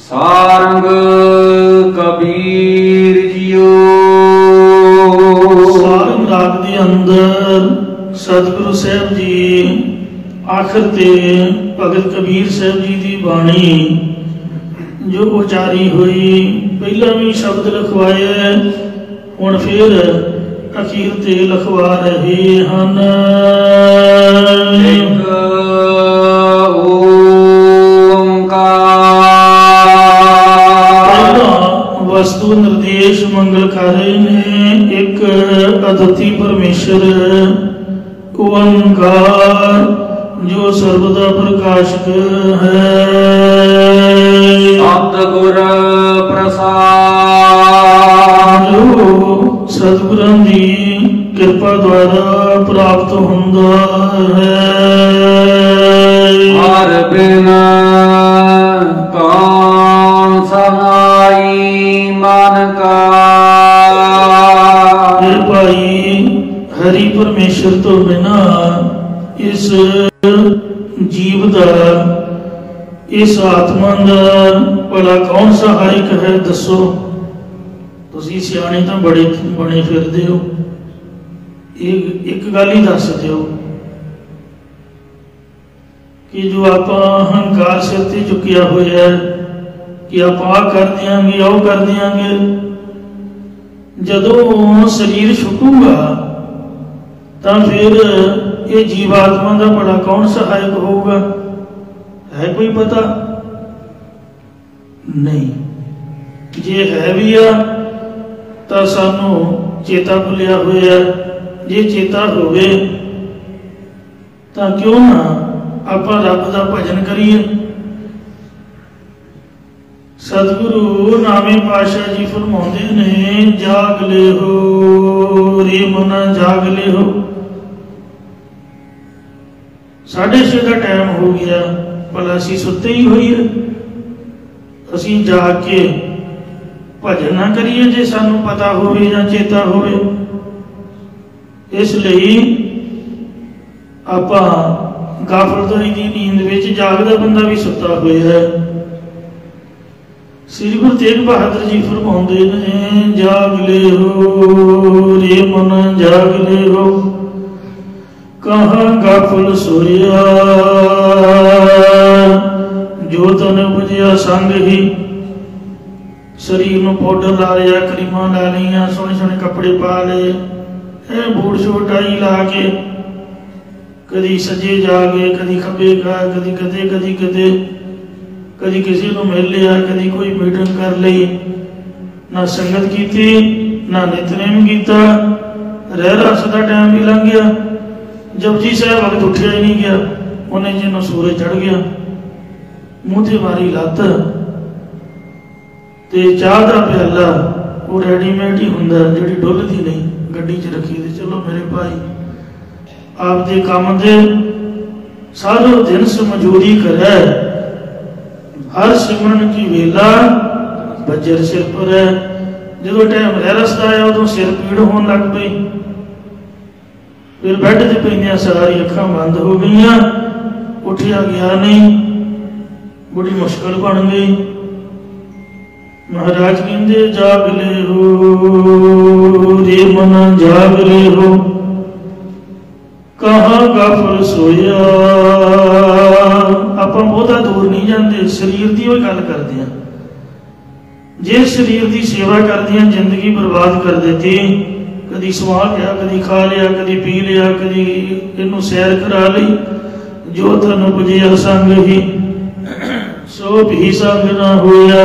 Sarang Kabir JIO. Sarang ਰਾਗ ਦੇ ਅੰਦਰ ਸਤਿਗੁਰੂ ਸਾਹਿਬ ਜੀ ਆਖਰ ਤੇ ਭਗਤ ਕਬੀਰ ਸਾਹਿਬ ਜੀ ਦੀ ਬਾਣੀ ਜੋ ਉਚਾਰੀ ਹੋਈ, ਪਹਿਲਾਂ ਵੀ ਸ਼ਬਦ ਲਿਖਵਾਏ, ਹੁਣ ਫਿਰ ਅਖੀਰ ਤੇ ਲਿਖਵਾ ਰਹੇ ਹਨ। ਇੱਕ वस्तु निर्देश मंगलकारी ने एक अद्वितीय परमेश्वर ओंकार जो सर्वदा प्रकाशक है। सतगुर प्रसाद जो सतगुरां दी कृपा द्वारा प्राप्त हुंदा है। हर बिन कौन सहाई मन का। भाई हरि परमेश्वर तो बिना इस जीव का, इस आत्मा का भला कौन सहायक है दसो। तुसीं सियाणे तो बड़े बने फिरदे हो, एक गल ही दस दिओ कि जो आप अहंकार सिर ते चुकिया हुआ है कि आप आ कर देंगे आओ कर देंगे, जदों शरीर छुटूगा तो फिर ये जीवात्मा का बड़ा कौन सहायक होगा? है कोई पता नहीं। जे है भी आ तो सानू चेता भुलिया हुआ, जे चेता होवे तो क्यों ना आप रब का भजन करिए। सतगुरु नामे पातशाह जी फरमाते ने, जाग ले हो रे मना जाग ले हो। 6:30 का टाइम हो गया, भला असी सुते ही होई है? असी जाग के भजन ना करिए जे सानू पता होवे या चेता होवे। इसलिए आपां गाफलदारी की नींद विच जागदा बंदा भी सुता हुआ है। श्री गुरु तेग बहादुर जी फरमाते ने, जाग ले हो रे मन जाग ले हो, कहाँ गाफल सोया जो तन बुझिया संग ही। शरीर में पाउडर ला लिया, क्रीमां ला लिया, सोहने सोहने कपड़े पा ले, बूट शूट आई ला के कदी सजे जागे, कदी खब्बे गा, कदी कदे कदी कदे, कदी किसी को मिल लिया, कदी कोई मीटिंग कर ली, ना संगत की ना नितनेम किया, रह रस का टाइम भी लंघ गया। जपजी साहब वक्त उठिया ही नहीं गया, उन्हें जिन्हों सूरज चढ़ गया, मूँह से मारी लत्त ते चाह का प्याला वो रेडीमेड ही होंदा, जिहड़ी डुलदी नहीं, गड्डी च रखी थी। चलो मेरे भाई आपके काम दे सारो दिन समझूरी करे, हर सिमरन की वेला बजर सिर पर है। जो टाइम रहरस का आया उदों सिर पीड़ होने लग पई, फिर बैड से पैंदियां सारी अखां बंद हो गई, उठिया गया नहीं, बड़ी मुश्किल बन गई। महाराज कहते जाग ले हो रे मन जाग ले हो, कहाँ गाफल सोया। आप बहुता दूर नहीं जाते, शरीर की वो गल करते हैं। जे शरीर की सेवा करते हैं जिंदगी बर्बाद कर देती, कदी सवा लिया, कदी खा लिया, कदी पी लिया, कदी इनू सैर करा ली, जो तन बुझिया संग ही सो भी संग ना होया।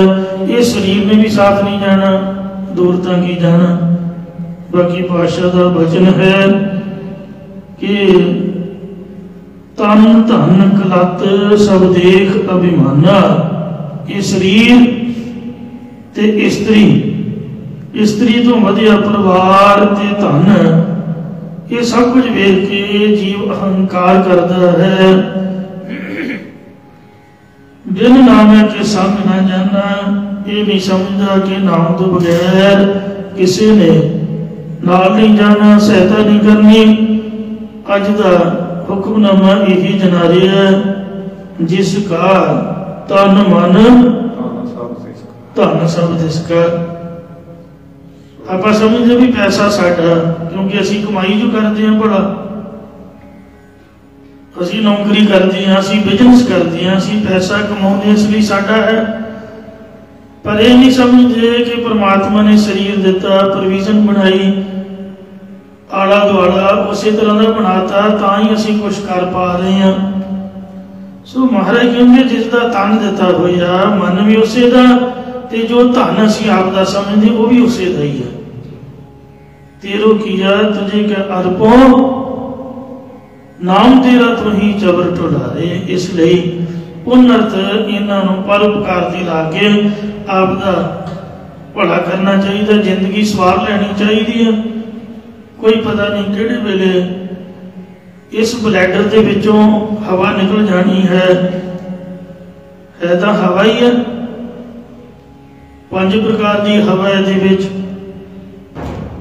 ये शरीर ने भी साथ नहीं जाना, दूर तक ही जाना। बाकी पातशाह का वचन है कि तन धन कलत सब देख अभिमाना। ये शरीर ते स्त्री, स्त्री तो वधिया परिवार ते धन, ये सब कुछ वेख के जीव अहंकार करता है। बिन नाम के संग न जाना, ये नहीं समझता कि नाम तो बगैर किसी ने नाल नहीं जाना, सहायता नहीं करनी। अज का हुक्मनामा यही जना रहा है, जिसका तन मन धन सब जिसका। आप समझते भी पैसा साडा, क्योंकि असी कमाई जो करते हैं भला, असी नौकरी करते हैं, असी बिजनेस करते हैं, असी पैसा कमाते इसलिए साडा है। पर यह नहीं समझते कि परमात्मा ने शरीर दिता, प्रोविजन बनाई, आला दुआला उस तरह का बनाता, ता ही असी कुछ कर पा रहे हैं। सो महाराज कहते जिसका तन दिता होया मन भी उसे दा, ते जो धन असी आपदा समझते वो भी उसे दा ही है। तेरो किया तुझे क्या अर्पो, नाम तेरा तो ही जबर ढुलारे। इसलिए पुनर्थ इन्हों परोपकार की ला के आपका भला करना चाहिए, जिंदगी सवार लेनी चाहिए है। कोई पता नहीं किहड़े वेले इस ब्लैडर के विचों हवा निकल जानी है तो हवा ही है। 5 प्रकार की हवा है,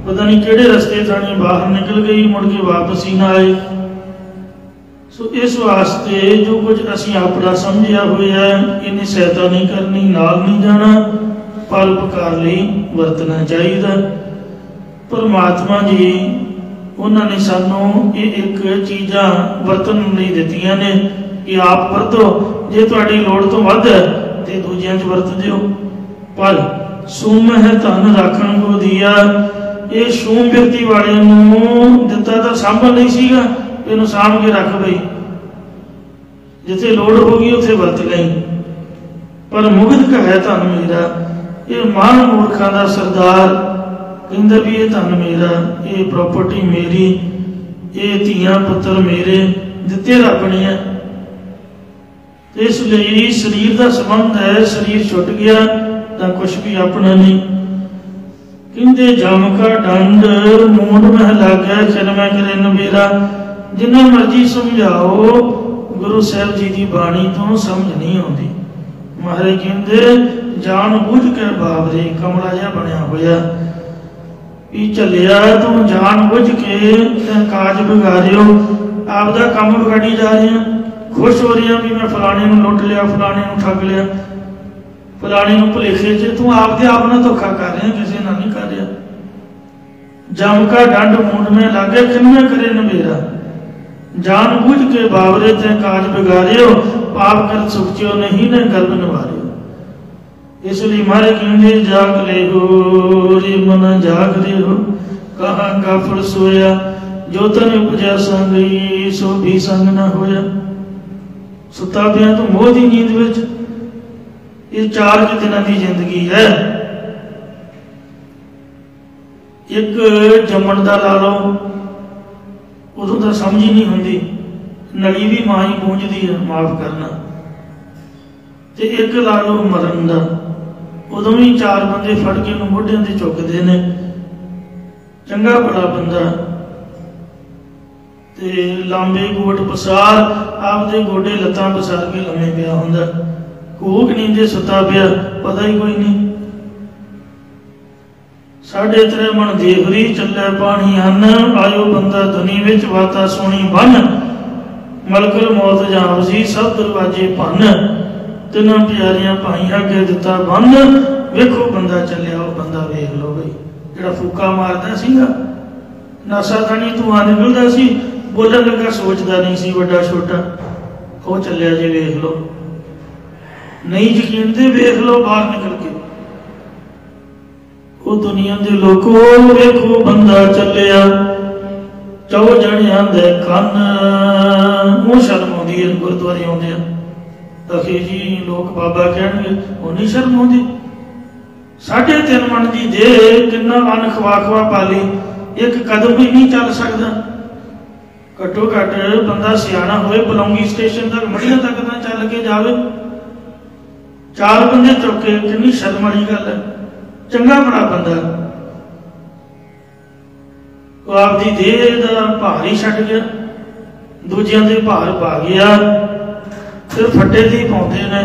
पता नहीं किहड़े रस्ते थाने बाहर निकल गई, मुड़ के वापस ही ना आए। सो इस वास्ते जो कुछ असी अपना समझिया हुआ इन्हें सहायता नहीं करनी, नाल नहीं जाना, परोपकार लई वरतना चाहिए। परमात्मा जी उन्होंने सानू ये एक चीज़ां वरतन नहीं दित्तियां ने कि आप वरतो, जे तुहाडी लोड़ तो वध है तो दूजियां च वरत दिओ। पर सूम है धन राखण को दिया, ये शूम व्यक्ति वाले दिता तो सांभण नहीं सीगा, इन्हूं सांभ के रख बई, जिथे लोड़ होगी उथे वरत लई। पर मुगध का है धन मेरा, ये महान मूर्खां दा सरदार कहंदा भी ये धन मेरा, ये प्रॉपर्टी मेरी, ये धीआं पुत्र मेरे, दिते रब ने है। इसलिए शरीर का संबंध है, शरीर छुट गया तो कुछ भी अपना नहीं। कहते जम का डंड मूंड में लागे खिल में करे नबेरा। जिन्ना मर्जी समझाओ गुरु साहब जी की बाणी तो समझ नहीं आती। महाराज कहते जान बुझ के बाबरे कमला जिहा बनया होया भी चलिया, तू जान बुझ के काज बिगाड़ियो, आपदा काम बिगाड़ी जा रहे हैं। खुश हो रही हैं भी मैं फलाने लुट लिया, फलाने ठग लिया, फलाने भुलेखे च, तू आपदे आप ना धोखा कर रहे हैं, किसी ना नहीं कर रहा। जम का डंड मूंड में लागे किन्ने करे नबेरा, जान बुझ के बावरे ते काज बिगाड़ियो, पाप कर सुखियो नहीं ने गर्भ निवारियो। इसलिए मारे कहते जाग ले हो रे मन जाग रे हो, कहाँ गाफड़ सोया, जो तन उपजा संग सो भी संग न होया। सुता पिया तो मोह की नींद विच, ये 4 दिनों की जिंदगी है। एक जमन का ला लो, उदों तो समझ ही नहीं होंगी, नली भी मां ही गूंजती है, माफ करना। ते एक ला लो मरण का, उदों भी 4 बंदे फड़ के मोढियां ते चुकते हैं। चंगा बड़ा बंदा ते लांबे गोट पसार, आपदे गोडे लत्तां पसार के लम्मे पिया हुंदा, कूक नींदे सुता पिया, पता ही कोई नहीं। 3.5 मन देवरी चले पानी हन, आयो बंदा दुनी विच वाता सोनी बन, मलकल मौत जावसी सब दरवाजे भन, तिना प्यारियां भाइयां के दिता बंद। वेखो बंदा चलिया, वो बंदा वेख लो बई, जिहड़ा फूका मारदा सीगा, नासा थानी धुआं निकलदा सी, बोलन लगा सोचदा नहीं सी वड्डा छोटा, वो चलिया जी वेख लो। नहीं यकीन ते वेख लो बाहर निकल के, वो दुनिया के लोगो वेखो बंदा चलिया, 4 जणियां दे कन, वो शर्म आउंदी है गुरुद्वारे आउंदे आखे जी लोग बाबा कहणगे, वो नहीं शर्म आउंदी। 3.5 मन की देह किन्ना अन खवा खवा पा ली, एक कदम भी नहीं चल सकता। घट्टो घट बंदा सियाना होए, बलौंगी स्टेशन तक मड़िया तक ना चल के जावे, 4 बंदे चुके, कितनी शर्म वाली गल है। चंगा बड़ा बंदा वो आपकी देह का भार ही छड्ड गया, दूजियां दे भार पा गया, फिर फट्टे दी पाउंदे ने,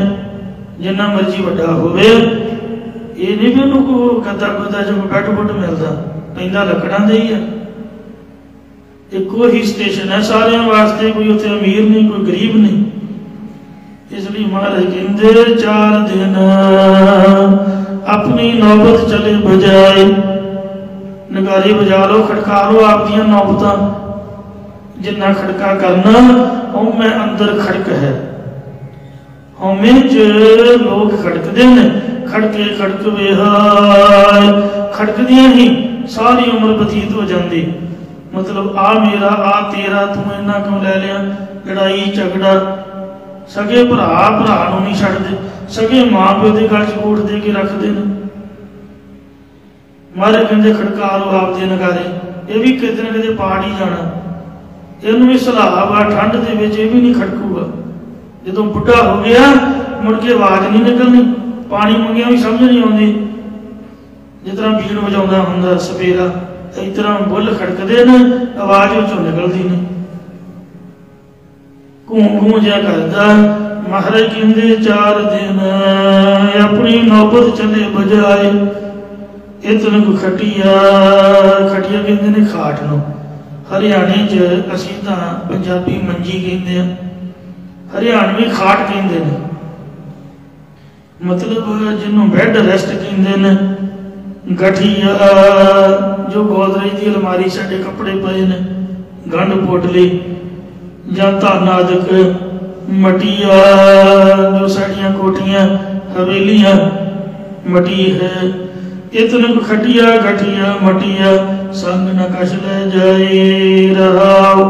जिन्ना मर्जी वड्डा होवे, ये नहीं भी उन्होंने गद्दा गुद्दा जो बैड बुड मिलता, पैंदा लकड़ां दे ही है। एको ही स्टेशन है सारे वास्ते, कोई उत्थे अमीर नहीं कोई गरीब नहीं। इसलिए महाराज कहते 4 दिन अपनी नौबत चले बजाए। नगारे बजा लो, खड़का लो आप दियां नौबतां, जिन्ना खड़का करना ਉਹ मैं अंदर खड़क है। हौमे च लोग खड़कते हैं, खड़के खड़क बेहाय, खड़कदियां ही सारी उम्र बतीत हो जाती। मतलब आ मेरा आ तेरा, तू इन्ना क्यों ले लिया, लड़ाई झगड़ा। सगे भरा भरा नहीं छड्डदे, सगे मां प्यो के गल च कोट दे के रखते हैं। मारे कहते खड़का लो आपदे नगारे, ये भी किते ना किते पाड़ ही जाना। इनू भी सलाह वा ठंड के भी नहीं खड़कूगा। जो बुढ़ा हो गया मुड़ के आवाज नहीं निकलनी, पानी मंगिया भी समझ नहीं आती। जिस तरह बीड़ बजा होंगे सपेरा, इस तरह बुल खड़कते हैं, आवाज उचों निकलती नहीं। घूं घूं जहा करता। महाराज कहते 4 दिन अपनी नौबत चले बजाए। इतने को खटिया, खटिया कहते ने खाट नूं। हरियाणे च असीं तां पंजाबी मंजी कहते हैं, हरियाणवी खाट कहते हैं। मतलब जिन्हों बैड रेस्ट कहते हैं। गठिया जो गोदरेज की अलमारी साडे कपड़े पे ने, गंढ पोटली जां धनादक। मटिया जो साड़ियाँ कोठियाँ हवेलियाँ मटी है। इतने को खटिया गठिया मटिया, संग न कश ले जाए रहाओ।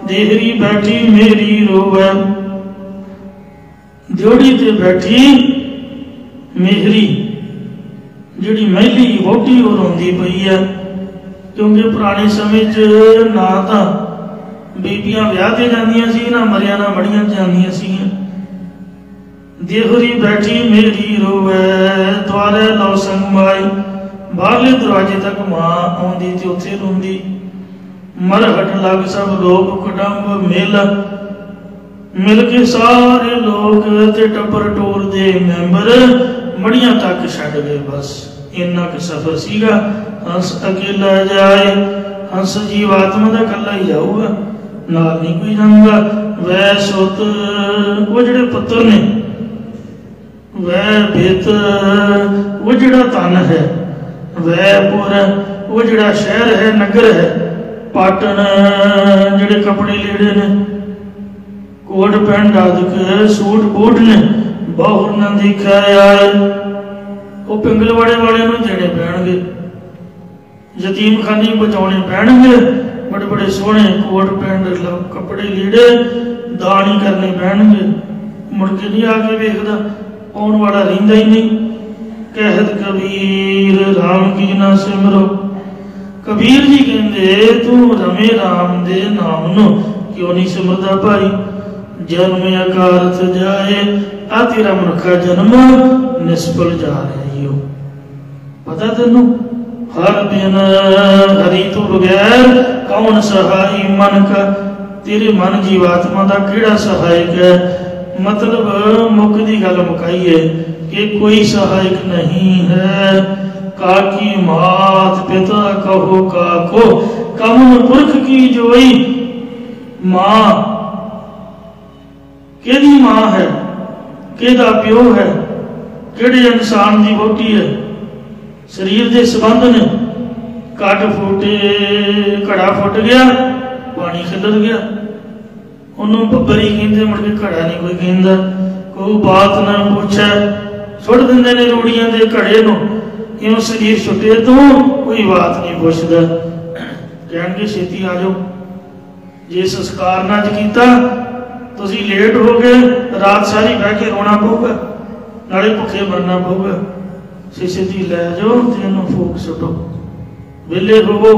देहरी बैठी मेरी रोवे, जोड़ी ते बैठी मेहरी जिहड़ी महली वोटी वो रोंदी पई है। क्योंकि पुराने समय च ना तां बीबियां विआह ते जांदियां सी, ना मरिया ना मड़ियां जांदियां सी। देहरी बैठी मेरी रोवे, द्वारे लो संग माई। बाहरले दरवाजे तक मां आउंदी ते उत्थे रोंदी। मरहट लग सब लोग कुटुंब मिल, मिल के सारे लोग ते टब्बर टोर दे मैंबर मड़ियां तक छड्ड गए। बस इन्ना क सफर सीगा। हंस अकेला जाए, हंस जीव आत्मा दा कल्ला ही जाऊगा, नाल नहीं कोई जाऊगा। वै सुत वो जिहड़े पुत्र ने, वै भित वो जिहड़ा तन है, वैपुर वो जिहड़ा शहर है नगर है। पाटन जिहड़े कपड़े लीड़े ने, कोट पैंट आदि सूट बूट ने, बहुर न देखा आए। वो पिंगलवाड़े वाले देने पैणगे, यतीम खानी बचाने पैणगे। बड़े बड़े सोहने कोट पैंट कपड़े लीड़े दान ही करने पैणगे। मुड़ के नहीं आके वेखदा, आने वाला रहिंदा ही नहीं। कहत कबीर राम की ना सिमरो। कबीर जी कहते तू रमे राम दे नाम नो क्यों नहीं सिमरदा भाई। जन्म अकारथ जाए, आ तेरा मनुखा जन्म निष्फल जा रही हो। पता तेनू हर बिन हरि तो बगैर कौन सहाय मन का। तेरे मन जीवात्मा का केड़ा सहायक है। मतलब मुख की गल मुकाई है कि कोई सहायक नहीं है। काकी मात पिता कहो काको, कमन पुरख की जोई। मां केदी मां है, केदा प्यो है, केड़े इंसान की वोटी है। शरीर के संबंध ने, कट फुटे, घड़ा फुट गया, पानी खिलर गया, उन्होंने बब्बरी कहते, मुड़ के घड़ा नहीं कोई कहता। कोई बात ना पूछे, सुट देंगे ने रूड़ियां के घड़े को। क्यों शरीर छुटे तो कोई बात नहीं पूछता। कह छेती आ जाओ, जे संस्कार ना किया तो लेट हो गए, रात सारी बह के रोना पऊगा, नाले भुखे मरना पऊगा। छेती लै जाओ तो फूक सुटो, वेले होवो।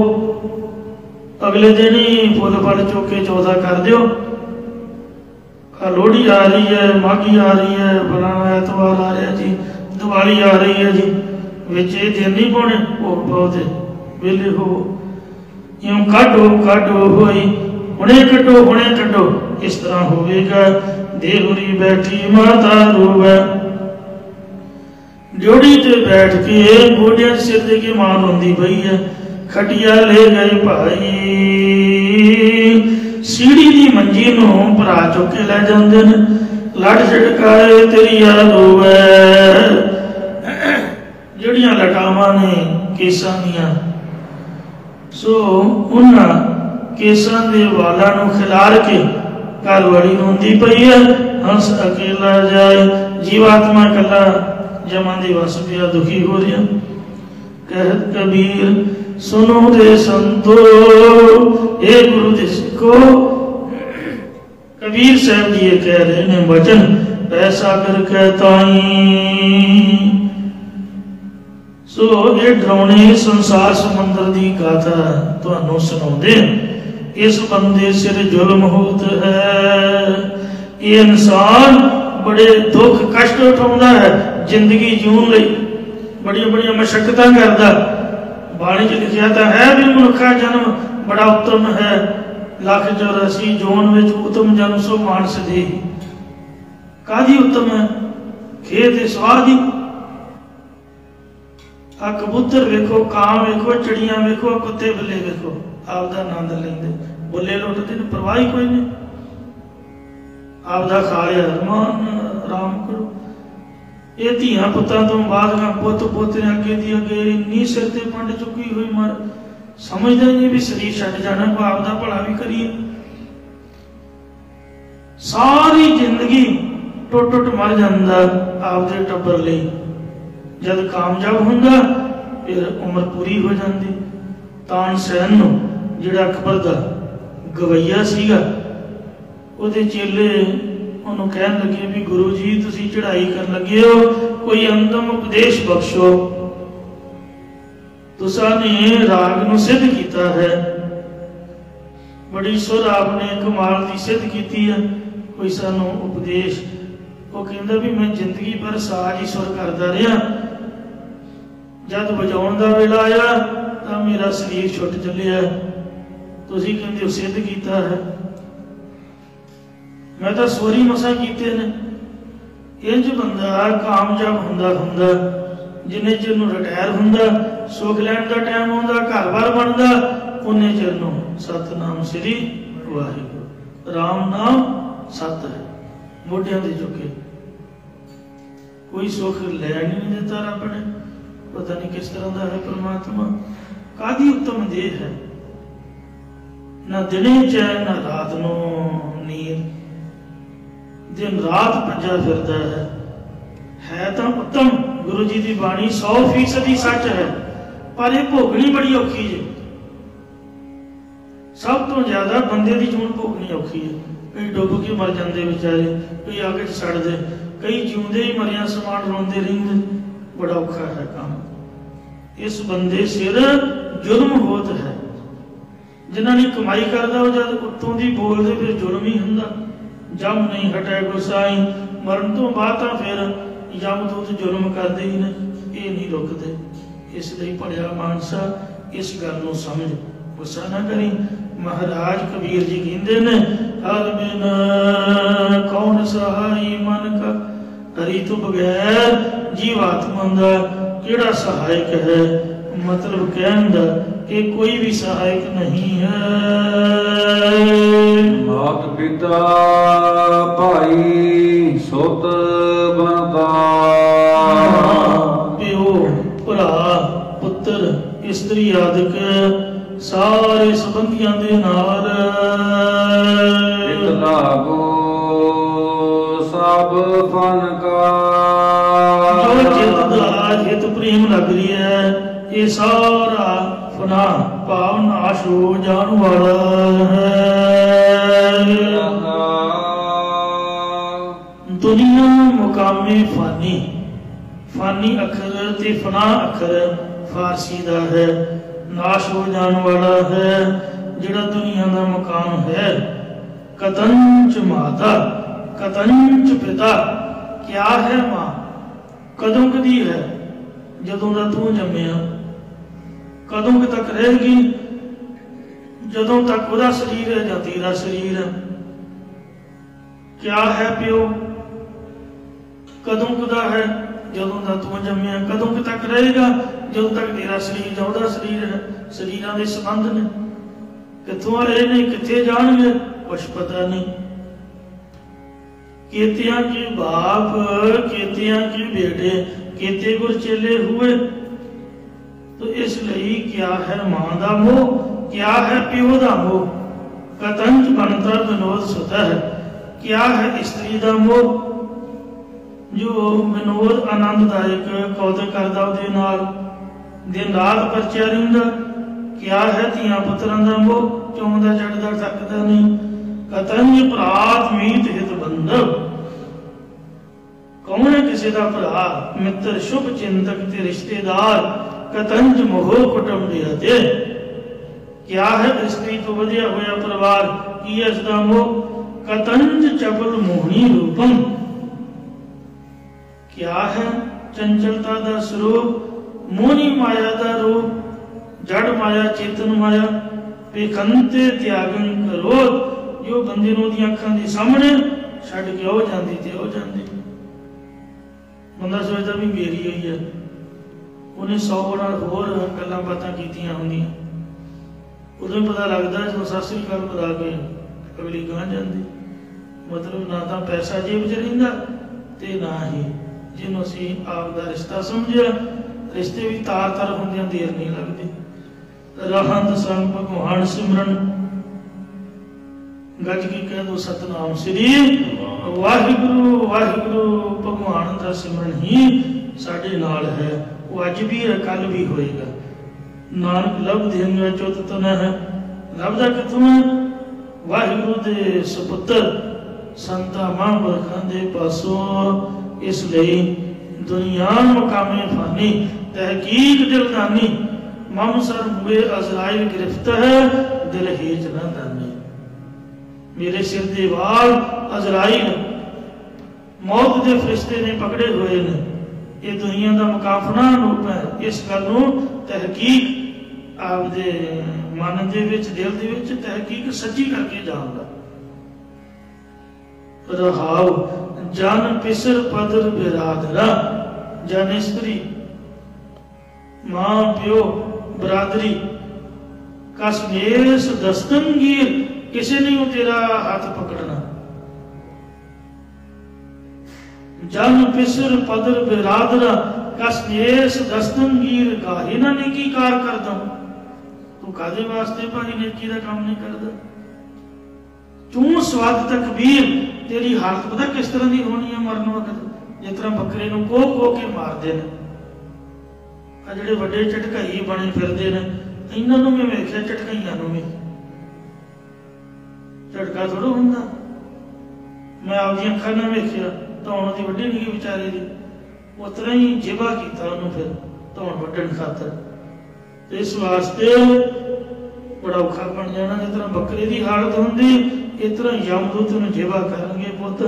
अगले दिन ही फुल फल चौके चौथा कर दियो। लोहड़ी आ रही है, माघी आ रही है, फलाना एतवार आ रहा जी, दिवाली आ रही है जी, विच ये दिन नहीं पाने, भोग पाओ ते वेले होवो। यूं काढो काढो होई, हुणे कटो हुणे कटो, इस तरह होवेगा। देहुरी बैठी माता रोवे, जोड़ी ते बैठ के गोडियां सिर दे के मां रोंदी पई है। खटिया ले गए भाई, सीढ़ी की मंजी नूं भरा चुक के लै जांदे ने। लड़ छिड़काए तेरी याद होवे, ਜਿਹੜੀਆਂ ਲਟਾਵਾਂ ਨੇ ਕੇਸਾਂ ਦੀਆਂ, ਸੋ ਉਹਨਾਂ ਕੇਸਾਂ ਦੇ ਵਾਲਾਂ ਨੂੰ ਖਿਲਾਰ ਕੇ ਘਰ ਵਾਲੀ ਰੋਂਦੀ ਪਈ ਹੈ। ਹੰਸ ਅਕੇਲਾ ਜਾਏ, ਜੀਵਾਤਮਾ ਇਕੱਲਾ ਜਮਾਂ ਦੇ ਵਸ ਪਿਆ ਦੁਖੀ ਹੋ ਰਿਹਾ। ਕਹਿਤ ਕਬੀਰ ਸੁਨੋ ਦੇ ਸੰਤੋ, ਇਹ ਗੁਰੂ ਦੇ ਸਿੱਖੋ, ਕਬੀਰ ਸਾਹਿਬ ਜੀ ਇਹ ਕਹਿ ਰਹੇ ਨੇ ਵਚਨ, ਪੈਸਾ ਕਰ ਕਹਿ ਤਾਈ। ਸੋ ਇਹ ਡਰਾਉਣੇ ਸੰਸਾਰ ਸਮੁੰਦਰ ਦੀ ਗਾਥਾ ਤੁਹਾਨੂੰ ਸੁਣਾਉਂਦੇ। ਇਸ ਬੰਦੇ ਸਿਰ ਜ਼ੁਲਮ ਹੋਤ ਹੈ, ਇਹ ਇਨਸਾਨ ਬੜੇ ਦੁੱਖ ਕਸ਼ਟ ਉਠਾਉਂਦਾ ਹੈ ਜ਼ਿੰਦਗੀ ਜਿਉਣ ਲਈ, ਬੜੀਆਂ ਬੜੀਆਂ ਮਸ਼ੱਕਤਾਂ ਕਰਦਾ। ਬਾਣੀ 'ਚ ਲਿਖਿਆ ਤਾਂ ਹੈ ਵੀ ਮਨੁੱਖਾ ਜਨਮ ਬੜਾ ਉੱਤਮ ਹੈ, 1,84 ਜੋਨ ਵਿੱਚ ਉਤਮ ਜਨਮ ਸੋ ਮਾਨਸ ਦੇ। ਕਾਹਦੀ ਉੱਤਮ ਹੈ? ਖੇਤ ਦੇ ਸਵਾਦ ਦੀ। ਆ ਕਬੂਤਰ ਵੇਖੋ, ਕਾਂ ਵੇਖੋ, ਚਿੜੀਆਂ ਵੇਖੋ, ਕੁੱਤੇ ਬਿੱਲੇ ਵੇਖੋ, ਆਪਦਾ ਆਨੰਦ ਲੈਂਦੇ। ਬੁੱਲੇ ਲੁੱਟਦੇ ਨੇ, ਪਰਵਾਹ ਹੀ ਕੋਈ ਨਹੀਂ, ਆਪਦਾ ਖਾ ਲਿਆ, ਆਰਾਮ ਕਰੋ। ਇਹ ਧੀਆਂ ਪੁੱਤਾਂ ਤੋਂ ਬਾਅਦ ਪੁੱਤ ਪੋਤੇ ਅੱਗੇ ਦੀ ਅੱਗੇ ਇੰਨੀ ਸਿਰ ਤੇ ਪੰਡ ਚੁੱਕੀ ਹੋਈ ਮਰ ਸਮਝਦਾ ਨਹੀਂ ਵੀ ਸਰੀਰ ਛੱਡ ਜਾਣਾ, ਕੋ ਆਪਦਾ ਭਲਾ ਵੀ ਕਰੀਏ। ਸਾਰੀ ਜ਼ਿੰਦਗੀ ਟੁੱਟ ਟੁੱਟ ਮਰ ਜਾਂਦਾ ਆਪਦੇ ਟੱਬਰ ਲਈ। ਜਦ ਕਾਮਯਾਬ ਹੁੰਦਾ ਫਿਰ ਉਮਰ ਪੂਰੀ ਹੋ ਜਾਂਦੀ। ਤਾਨਸੈਨ ਨੂੰ ਜਿਹੜਾ ਅਕਬਰ ਦਾ ਗਵਈਆ ਸੀਗਾ, ਉਹਦੇ ਚੇਲੇ ਉਹਨੂੰ ਕਹਿਣ ਲੱਗੇ ਵੀ ਗੁਰੂ ਜੀ ਤੁਸੀਂ ਚੜ੍ਹਾਈ ਕਰਨ ਲੱਗੇ ਹੋ, ਕੋਈ ਅੰਤਮ ਉਪਦੇਸ਼ ਬਖਸ਼ੋ। ਤੁਸਾਂ ਨੇ ਰਾਗ ਨੂੰ ਸਿੱਧ ਕੀਤਾ ਹੈ, ਬੜੀ ਸੁਰ ਆਪਨੇ ਕਮਾਲ ਦੀ ਸਿੱਧ ਕੀਤੀ ਹੈ, ਕੋਈ ਸਾਨੂੰ ਉਪਦੇਸ਼। ਉਹ ਕਹਿੰਦਾ ਵੀ ਮੈਂ ਜ਼ਿੰਦਗੀ ਭਰ ਸਾਜ ਹੀ ਸੁਰ ਕਰਦਾ ਰਿਹਾ, ਜਦ ਵਜਾਉਣ ਦਾ ਵੇਲਾ ਆਇਆ ਤਾਂ ਮੇਰਾ ਸਰੀਰ ਛੁੱਟ ਚੱਲਿਆ। ਤੁਸੀਂ ਕਹਿੰਦੇ ਹੋ ਸਿੱਧ ਕੀਤਾ ਹੈ, ਮੈਂ ਤਾਂ ਸੋਰੀ ਮਸਾਂ ਕੀਤੇ ਨੇ। ਇੰਝ ਬੰਦਾ ਕਾਮਯਾਬ ਹੁੰਦਾ ਹੁੰਦਾ ਜਿੰਨੇ ਚਿਰ ਨੂੰ ਰਿਟਾਇਰ ਹੁੰਦਾ, ਸੁੱਖ ਲੈਣ ਦਾ ਟਾਈਮ ਆਉਂਦਾ, ਘਰ-ਬਾਰ ਬਣਦਾ, ਉਨੇ ਚਿਰ ਨੂੰ ਸਤਿਨਾਮ ਸ੍ਰੀ ਵਾਹਿਗੁਰੂ, ਰਾਮ ਨਾਮ ਸਤ ਹੈ ਮੋਢਿਆਂ ਦੇ ਚੁੱਕੇ। ਕੋਈ ਸੁੱਖ ਲੈਣ ਨਹੀਂ ਦਿੱਤਾ ਰੱਬ ਨੇ, ਪਤਾ ਨਹੀਂ ਕਿਸ ਤਰ੍ਹਾਂ ਦਾ ਹੈ ਪਰਮਾਤਮਾ। ਕਾਹਦੀ ਉੱਤਮ ਦੇਹ ਹੈ, ਨਾ ਦਿਨੇ ਚੈਨ ਨਾ ਰਾਤ ਨੂੰ ਨੀਂਦ, ਦਿਨ ਰਾਤ ਭੱਜਾ ਫਿਰਦਾ ਹੈ ਤਾਂ ਉੱਤਮ। ਗੁਰੂ ਜੀ ਦੀ ਬਾਣੀ 100% ਸੱਚ ਹੈ, ਪਰ ਇਹ ਭੋਗਣੀ ਬੜੀ ਔਖੀ ਹੈ। ਸਭ ਤੋਂ ਜ਼ਿਆਦਾ ਬੰਦੇ ਦੀ ਜੂਨ ਭੋਗਣੀ ਔਖੀ ਹੈ। ਕਈ ਡੁੱਬ ਕੇ ਮਰ ਜਾਂਦੇ ਵਿਚਾਰੇ, ਕਈ ਅੱਗ 'ਚ ਸੜਦੇ, ਕਈ ਜਿਉਂਦੇ ਹੀ ਮਰਿਆ ਸਮਾਨ ਰੋਂਦੇ ਰਹਿੰਦੇ। ਬੜਾ ਔਖਾ ਹੈ ਕੰਮ। ਇਸ ਬੰਦੇ ਸਿਰ ਜ਼ੁਲਮ ਹੋਤ ਹੈ। ਜਿਨ੍ਹਾਂ ਨੇ ਕਮਾਈ ਕਰਦਾ ਉਹ ਜਦ ਉੱਤੋਂ ਦੀ ਬੋਲਦੇ ਫਿਰ ਜ਼ੁਲਮ ਹੀ ਹੁੰਦਾ। ਜਮ ਨਹੀਂ ਹਟੇ ਗੁਸਾਈ, ਮਰਨ ਤੋਂ ਬਾਅਦ ਤਾਂ ਫਿਰ ਯਮਦੂਤ ਜ਼ੁਲਮ ਕਰਦੇ ਹੀ ਨੇ, ਇਹ ਨਹੀਂ ਰੁਕਦੇ। ਇਸ ਲਈ ਭਲਿਆ ਮਾਨਸਾ ਇਸ ਗੱਲ ਨੂੰ ਸਮਝ, ਗੁੱਸਾ ਨਾ ਕਰੀ। ਮਹਾਰਾਜ ਕਬੀਰ ਜੀ ਕਹਿੰਦੇ ਨੇ, ਹਰ ਬਿਨ ਕੌਣ ਸਹਾਈ ਮਨ ਕਾ, ਹਰੀ ਤੋਂ ਬਗੈਰ ਜੀਵਾਤਮਾ ਦਾ ਕਿਹੜਾ ਸਹਾਇਕ ਹੈ। ਮਤਲਬ ਕਹਿਣ ਦਾ ਕਿ ਕੋਈ ਵੀ ਸਹਾਇਕ ਨਹੀਂ ਹੈ। ਮਾਤ ਪਿਤਾ ਭਾਈ ਸੁਤ ਬਣਦਾ, ਪਿਓ ਭਰਾ ਪੁੱਤਰ ਇਸਤਰੀ ਆਦਿਕ ਸਾਰੇ ਸੰਬੰਧੀਆਂ ਦੇ ਨਾਲ ਇਤ ਲਾਗੋ ਸਭ ਫਨ ਕਾ, ਜੋ ਜਿਤ ਦਾ ਹਿਤ ਪ੍ਰੇਮ ਲੱਗ ਰਹੀ ਹੈ ਇਹ ਸਾਰਾ ਫਨਾ ਭਾਵ ਨਾਸ਼ ਹੋ ਜਾਣ ਵਾਲਾ ਹੈ। ਦੁਨੀਆ ਮੁਕਾਮੇ ਫਾਨੀ, ਫਾਨੀ ਅੱਖਰ ਤੇ ਫਨਾ ਅੱਖਰ ਫਾਰਸੀ ਦਾ ਹੈ, ਨਾਸ਼ ਹੋ ਜਾਣ ਵਾਲਾ ਹੈ। ਜਿਹੜਾ ਦੁਨੀਆ ਦਾ ਮੁਕਾਮ ਹੈ, ਕਤੰਚ ਮਾਤਾ ਕਤੰਚ ਪਿਤਾ, ਕਿਆ ਹੈ ਮਾਂ, ਕਦੋਂ ਕਦੀ ਹੈ, ਜਦੋਂ ਦਾ ਤੂੰ ਜੰਮਿਆ। ਕਦੋਂ ਕੁ ਤੱਕ ਰਹੇਗੀ, ਜਦੋਂ ਤੱਕ ਉਹਦਾ ਸਰੀਰ ਹੈ ਜਾਂ ਤੇਰਾ ਸਰੀਰ ਹੈ। ਕਿਆ ਹੈ ਪਿਓ, ਕਦੋਂ ਕੁ ਦਾ ਹੈ, ਜਦੋਂ ਦਾ ਤੂੰ ਜੰਮਿਆ। ਕਦੋਂ ਕੁ ਤੱਕ ਰਹੇਗਾ, ਜਦੋਂ ਤੱਕ ਤੇਰਾ ਸਰੀਰ ਜਾਂ ਉਹਦਾ ਸਰੀਰ ਹੈ। ਸਰੀਰਾਂ ਦੇ ਸੰਬੰਧ ਨੇ, ਕਿੱਥੋਂ ਆਏ ਨੇ, ਕਿੱਥੇ ਜਾਣਗੇ, ਕੁਛ ਪਤਾ ਨਹੀਂ। केतिया के बाप केतिया के बेटे केते गुर चेले हुए। तो इसलिए क्या है मां का मोह, क्या है प्यो का मोह। कतंज बनता विनोद सुता है, क्या है स्त्री का मोह। जो विनोद आनंददायक कौतक करता ਉਹਦੇ ਨਾਲ दिन रात परचिया रहिंदा। क्या है ਧੀਆਂ ਪੁੱਤਰਾਂ ਦਾ मोह, ਚੌਂਦਾ ਚੜਦਾ ਥੱਕਦਾ नहीं। कतंज भरात मीत हित बंधव, कौन है किसी का भरा मित्र शुभ चिंतक ते रिश्तेदार। कतंज मोह कुटुंब दिहते, क्या है स्त्री तो वधिया होया परिवार, की है इसका मोह। कतंज चपल मोहनी रूपम, क्या है चंचलता का स्वरूप। मोहनी माया का रूप, जड़ माया चेतन माया। बेखंते त्यागन करोध, जो बंदे नूं दी अखां दे सामने छड्ड के हो जांदी ते हो जांदी। बंदा सोचदा भी मेरी होई है, उन्हें 100 नाल होर गल्लां बातां कीतियां होंदियां। उदों पता लगदा जो सत श्री अकाल बता के अगली गां जांदी। मतलब ना तां पैसा जेब च रहिंदा ते ना ही जिन्हों असीं आप दा रिश्ता समझिया। रिश्ते भी तार तार होंदियां, देर नहीं लगदी। रहंद संग भगवान सिमरन, गज के कह दो सतनाम श्री वाहिगुरु वाहिगुरु। भगवान का सिमरन ही साडे नाल है, वो अज भी है कल भी होएगा। नानक लभ देंगे चुत तन है, लभदा किथों है। वाहिगुरु दे सुपुत्र संता महापुरखां दे पासों। इसलिए दुनिया मुकामे फानी, तहकीक दिलदानी। मम सर हुए अजराइल गिरफ्त है, दिल हेच न दानी। मेरे सिर दे वाल अजराइल मौत के फरिश्ते ने पकड़े हुए ने। ये दुनिया का मुकाफना रूप है। इस गल नूं तहकीक आपदे मन दे विच, दिल दे विच तहकीक सच्ची करके जानदा। रहाओ जन पिसर पदर बिरादरा, जन स्त्री मां प्यो बरादरी। कसमेस दस्तंगीर, किसी ने तेरा हाथ पकड़ना। जन पिसर पदर बिरादरा, कसमेस दस्तंगीर। गाहे ना नेकी कार करदा, तू कादे वास्ते भाई नेकी का काम नहीं करदा। तू स्वाद तकबीर, तेरी हालत पता किस तरह की होनी है मरन वक्त। जिस तरह बकरे नूं कोह कोह के मारते हैं। आ जिहड़े वड्डे झटकाई बने फिरदे ने, इन्हां नूं मैं वेखिया, झटकाइयां नूं भी झटका थोड़ा हुंदा। मैं आपदी अखां नाल वेखिया, धौण दी वड्डी नहीं बेचारे दी, उस तरह ही जिबा कीता उन्होंने फिर धौण वड्डण खातर। इस वास्ते बड़ा औखा बन जाना। जिस तरह बकरे की हालत होंदी, इस तरह यमदूत नूं जिबा करनगे। पुੱਤ